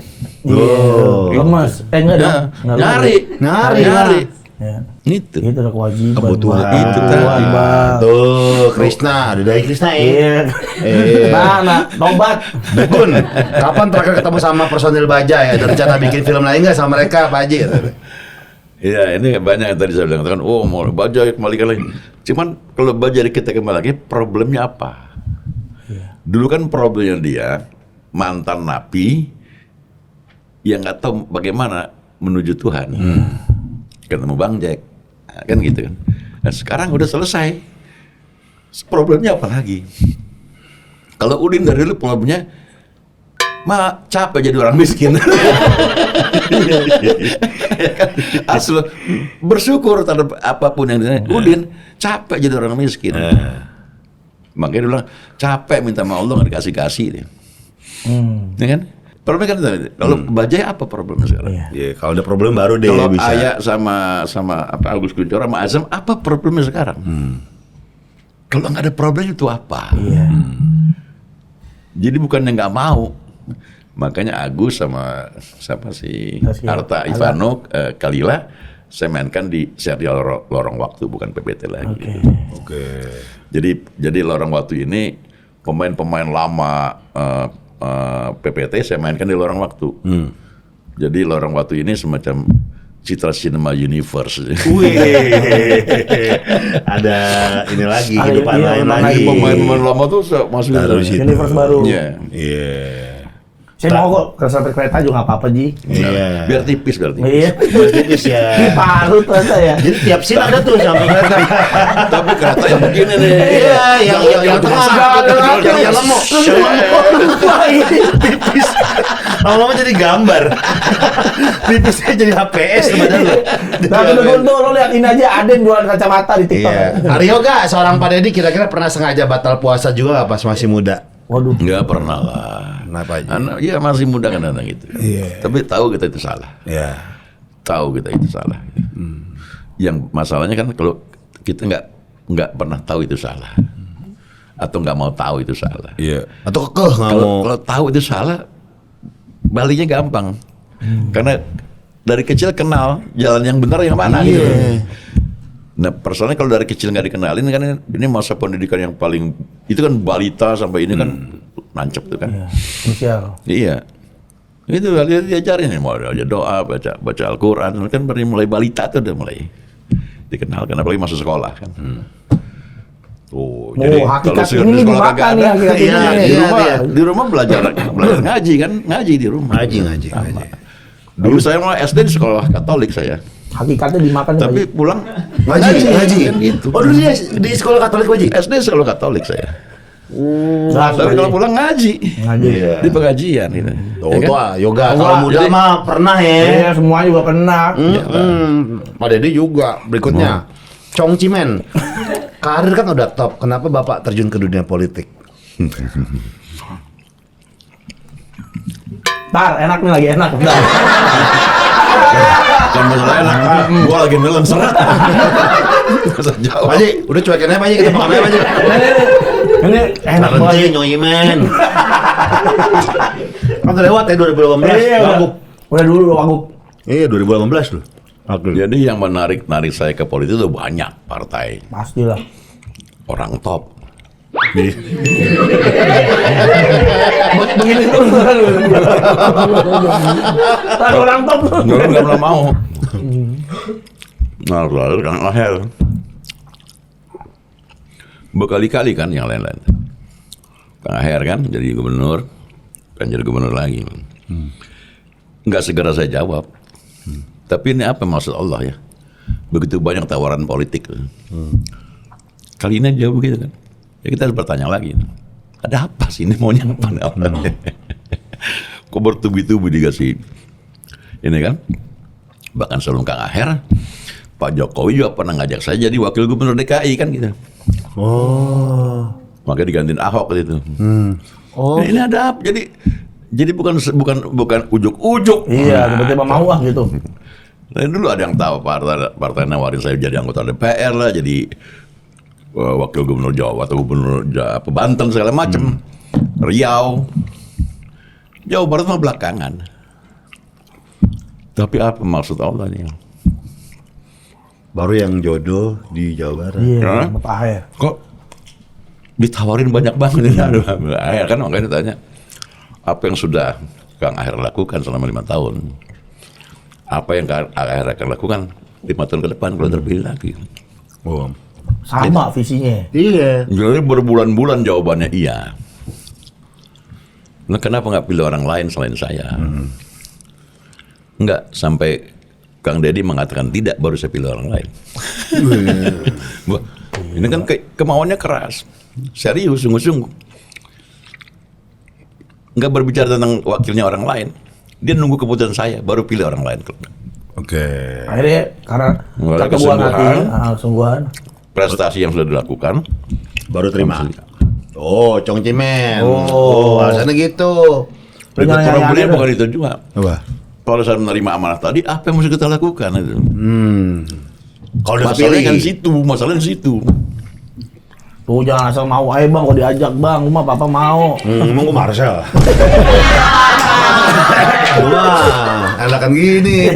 Speaker 3: Lemas. Enggak dong.
Speaker 1: Nyari.
Speaker 3: Ya.
Speaker 1: Itu
Speaker 3: Udah kewajiban.
Speaker 2: Kebutuhan.
Speaker 3: Bang.
Speaker 1: Itu tadi.
Speaker 3: Bang.
Speaker 2: Tuh, Krisna, ada dari Krisna
Speaker 3: Iya. Nah, tobat.
Speaker 2: Dukun, kapan terakhir ketemu sama personil Baja ya? Ada rencana bikin film lain nggak sama mereka, Pak Haji?
Speaker 1: Iya, ini banyak yang tadi saya bilang, oh mau Baja kembalikan lagi. Cuman kalau Baja kita kembali lagi, problemnya apa? Dulu kan problemnya dia mantan napi yang nggak tahu bagaimana menuju Tuhan. Ketemu Bang Jack, kan gitu kan. Nah, sekarang udah selesai. Problemnya apa lagi? Kalau Udin dari dulu problemnya capek jadi orang miskin. Asal bersyukur terhadap apapun yang Udin capek jadi orang miskin. Makanya dia bilang capek minta sama Allah nggak dikasih deh. Ya kan? Problemnya kan kalau Bajai apa problemnya sekarang?
Speaker 2: Iya, kalau ada problem baru deh
Speaker 1: Kalau
Speaker 2: bisa.
Speaker 1: Ayah sama Agus Kuncoro sama Azam apa problemnya sekarang? Kalau nggak ada problem itu apa? Jadi bukannya nggak mau, makanya Agus sama siapa sih Arta Ivano Kalila saya mainkan di serial Lorong Waktu, bukan PPT lagi.
Speaker 2: Oke.
Speaker 1: Jadi Lorong Waktu ini pemain-pemain lama PPT saya mainkan di Lorong Waktu. Jadi Lorong Waktu ini semacam Citra Cinema Universe.
Speaker 2: Wih, ada ini lagi, kehidupan lain lagi.
Speaker 1: Pemain-pemain lama tuh masuk
Speaker 2: Taruh situ.
Speaker 3: Universe baru.
Speaker 1: Iya.
Speaker 3: Saya mau kok kereta kereta juga nggak apa-apa Ji.
Speaker 2: Iya.
Speaker 1: Biar tipis berarti.
Speaker 3: Iya.
Speaker 2: Tipis ya.
Speaker 3: Parut ternyata ya.
Speaker 2: Jadi tiap scene ada tuh sampai kereta.
Speaker 1: Tapi kereta yang begini nih.
Speaker 2: Iya, yang tengah, yang lemuk.
Speaker 3: Wah ini.
Speaker 2: Tipis. Lama-lama jadi gambar. Tipisnya jadi HPS padahal.
Speaker 3: Tapi udah lo lihat ini aja Aden jualan kacamata di TikTok.
Speaker 2: Iya. Aryo gak seorang Pak Deddy kira-kira pernah sengaja batal puasa juga gak pas masih muda?
Speaker 3: Waduh.
Speaker 1: Nggak pernah lah.
Speaker 2: Kenapa aja?
Speaker 1: Iya masih muda kan anak gitu.
Speaker 2: Iya.
Speaker 1: Tapi tahu kita itu salah.
Speaker 2: Iya.
Speaker 1: Tahu kita itu salah. Yang masalahnya kan kalau kita nggak pernah tahu itu salah, atau nggak mau tahu itu salah.
Speaker 2: Iya. Atau kekeh nggak mau.
Speaker 1: Kalau tahu itu salah, baliknya gampang. Karena dari kecil kenal jalan yang benar yang mana gitu. Nah persoalannya kalau dari kecil nggak dikenalin kan ini masa pendidikan yang paling itu kan balita sampai ini kan nancep tuh kan.
Speaker 3: Inisial.
Speaker 1: Iya. Itu diajarin mau aja doa, baca Al-Qur'an kan dari mulai balita tuh udah mulai dikenalkan apalagi masuk sekolah kan.
Speaker 3: Jadi hakikat ini dimakan nih hakikat ini.
Speaker 1: Di rumah belajar ngaji kan, ngaji di rumah.
Speaker 2: Ngaji.
Speaker 1: Dulu saya mau SD di sekolah Katolik saya.
Speaker 3: Hakikatnya dimakan.
Speaker 1: Tapi pulang
Speaker 2: ngaji.
Speaker 1: Kan gitu.
Speaker 2: Oh dulu di sekolah Katolik Pak Ji?
Speaker 1: SD sekolah Katolik saya. Tapi kalau pulang ngaji. Di pengajian gitu.
Speaker 2: Oh tuh yoga. Kalau muda mah pernah ya.
Speaker 3: Iya semua juga pernah.
Speaker 2: Pak Deddy juga. Berikutnya Chong Cimen. Karir kan udah top. Kenapa Bapak terjun ke dunia politik?
Speaker 3: Tar, enak nih lagi enak.
Speaker 1: Kan masalah enak. Gua lagi nelen serat.
Speaker 2: Pak Ji, udah cuekin aja Pak Ji, kita makan aja Pak Ji.
Speaker 3: Ini enak banget.
Speaker 2: Nyoimen. Kan udah lewat ya 2018.
Speaker 3: Iya, udah dulu Wagub.
Speaker 2: Iya 2018 loh.
Speaker 1: Jadi yang menarik saya ke politik itu banyak partai.
Speaker 3: Pastilah.
Speaker 1: Orang top.
Speaker 3: Begini terus kan orang top.
Speaker 1: Nggak pernah mau. Nah, lalu kan lahir. Berkali-kali kan yang lain-lain. Kang Aher kan jadi gubernur, kan jadi gubernur lagi. Nggak segera saya jawab. Tapi ini apa maksud Allah ya? Begitu banyak tawaran politik. Kali ini jawab begitu kan? Ya kita harus bertanya lagi. Ada apa sih ini maunya apa? Kok bertubi-tubi dikasih ini kan? Bahkan sebelum Kang Aher, Pak Jokowi juga pernah ngajak saya jadi wakil gubernur DKI kan gitu.
Speaker 2: Oh.
Speaker 1: Makanya digantiin Ahok gitu.
Speaker 3: Oh.
Speaker 1: Ini ada apa? Jadi bukan ujuk-ujuk.
Speaker 3: Iya, tiba-tiba mau gitu.
Speaker 1: Nah, dulu ada yang tahu partai nawarin saya jadi anggota DPR lah, jadi wakil gubernur Jawa atau gubernur Banten segala macam, Riau, Jawa Barat mah belakangan. Tapi apa maksud Allah nih?
Speaker 2: Baru yang jodoh di Jawa Barat.
Speaker 3: Iya, Pak Aher.
Speaker 1: Kok ditawarin banyak banget ini? Aher kan makanya ditanya, apa yang sudah Kang Aher lakukan selama 5 tahun? Apa yang Kang Aher akan lakukan 5 tahun ke depan kalau terpilih lagi?
Speaker 2: Oh.
Speaker 3: Sama visinya.
Speaker 2: Iya.
Speaker 1: Jadi berbulan-bulan jawabannya iya. Nah, kenapa nggak pilih orang lain selain saya? Enggak, sampai Kang Deddy mengatakan tidak, baru saya pilih orang lain. Wah, ini kan kemauannya keras, serius, sungguh-sungguh. Nggak berbicara tentang wakilnya orang lain. Dia nunggu keputusan saya, baru pilih orang lain.
Speaker 2: Oke.
Speaker 3: Akhirnya karena keteguhan hatinya, sungguhan.
Speaker 1: Prestasi yang sudah dilakukan,
Speaker 2: baru terima. Oh, Chong Cimen. Oh, alasannya gitu.
Speaker 1: Problemnya bukan itu juga.
Speaker 2: Apa?
Speaker 1: Kalau saya menerima amanah tadi, apa yang mesti kita lakukan itu?
Speaker 2: Kalau udah
Speaker 1: Masalahnya
Speaker 2: kepilih
Speaker 1: kan situ, masalahnya situ.
Speaker 3: Tuh jangan asal mau aja bang, kalau diajak bang, gua mah papa mau.
Speaker 2: Emang gue Marcel. Wah, enakan gini,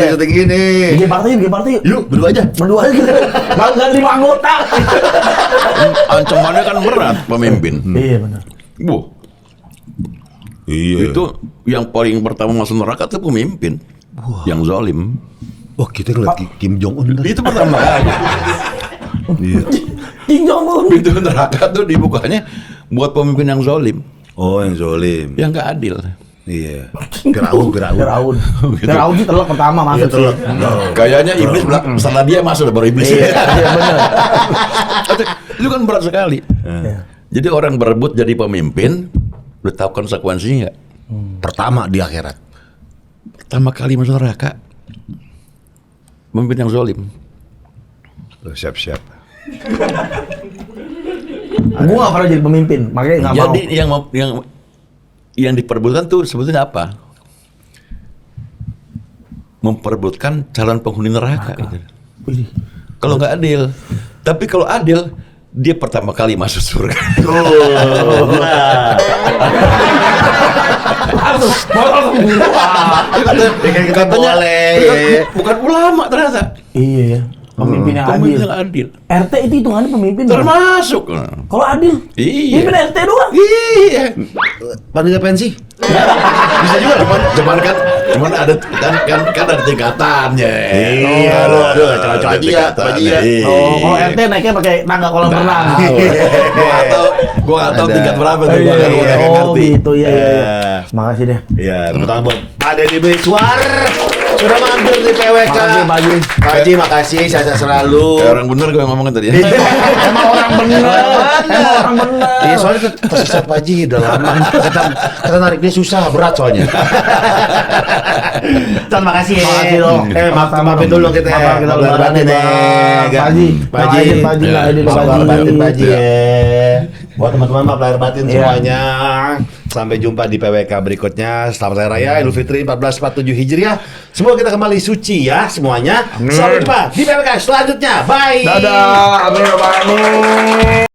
Speaker 2: syuting gini.
Speaker 3: Bikin party.
Speaker 2: Yuk, berdua aja.
Speaker 3: Berdua aja gitu. Bang ganti anggota.
Speaker 1: Ancamannya kan berat pemimpin.
Speaker 3: Iya benar.
Speaker 1: Wah,
Speaker 2: Iya.
Speaker 1: itu yang paling pertama masuk neraka itu pemimpin yang zalim.
Speaker 2: Wah, kita ngeliat Kim Jong Un tadi.
Speaker 1: Itu pertama kali.
Speaker 2: Iya.
Speaker 3: King Jong Un.
Speaker 1: Itu neraka tuh dibukanya buat pemimpin yang zalim,
Speaker 2: Oh, yang zolim.
Speaker 1: yang nggak adil.
Speaker 2: Iya. Firaun.
Speaker 3: Firaun sih telak pertama masuk sih.
Speaker 1: Kayaknya iblis setelah dia masuk baru iblis.
Speaker 3: Iya benar.
Speaker 1: Itu kan berat sekali.
Speaker 3: Iya.
Speaker 1: Jadi orang berebut jadi pemimpin, udah tahu konsekuensinya nggak?
Speaker 2: Pertama di akhirat.
Speaker 1: Pertama kali masuk neraka, pemimpin yang zalim.
Speaker 2: Siap-siap.
Speaker 3: Gua nggak pernah jadi pemimpin, makanya nggak mau.
Speaker 1: Jadi yang diperebutkan tuh sebetulnya apa? Memperebutkan calon penghuni neraka. Gitu.
Speaker 3: Wih.
Speaker 1: Kalau nggak adil, tapi kalau adil, dia pertama kali masuk surga.
Speaker 2: Katanya
Speaker 1: bukan ulama ternyata.
Speaker 3: Iya ya. Pemimpin yang
Speaker 1: Pemimpin
Speaker 3: adil.
Speaker 1: yang adil.
Speaker 3: RT itu hitungannya pemimpin. Bang.
Speaker 1: Termasuk.
Speaker 3: Kalau adil.
Speaker 1: Iya.
Speaker 3: Pemimpin RT doang.
Speaker 1: Iya.
Speaker 2: panitia pensi.
Speaker 1: Bisa juga cuman ada kan ada tingkatannya.
Speaker 2: Iya, aduh, coba-coba aja ya,
Speaker 3: Oh, kalau RT naiknya pakai tangga kolam renang.
Speaker 1: Gua nggak tahu tingkat berapa tuh.
Speaker 3: Iya,
Speaker 1: Gua nggak
Speaker 3: iya.
Speaker 1: ngerti.
Speaker 3: Oh gitu ya.
Speaker 2: Iya.
Speaker 3: Makasih deh.
Speaker 2: Iya, tepuk tangan buat Pak Deddy Miswar. Sudah mampir di PWK.
Speaker 3: Makasih, Pak Haji.
Speaker 2: Pak Haji, makasih, saya selalu.
Speaker 1: Kayak orang bener gue ngomongin tadi.
Speaker 3: Emang orang bener. Emang orang bener.
Speaker 2: Iya, soalnya tersesat Pak Haji udah lama. Kata narik dia susah, berat soalnya. Terima kasih ya.
Speaker 3: Makasih dong.
Speaker 2: Maafin dulu kita.
Speaker 3: Maaf, kita
Speaker 2: Maaf batin ya.
Speaker 3: Pak Haji.
Speaker 2: Pak Haji.
Speaker 3: Pak Haji.
Speaker 2: Maaf batin Pak Haji ya. Buat teman-teman maaf lahir batin
Speaker 3: Iya.
Speaker 2: semuanya. Sampai jumpa di PWK berikutnya. Selamat Hari Raya Idul Fitri 1447 Hijriah. Semoga kita kembali suci ya semuanya. Sampai jumpa di PWK selanjutnya. Bye.
Speaker 3: Dadah. Amin. Amin.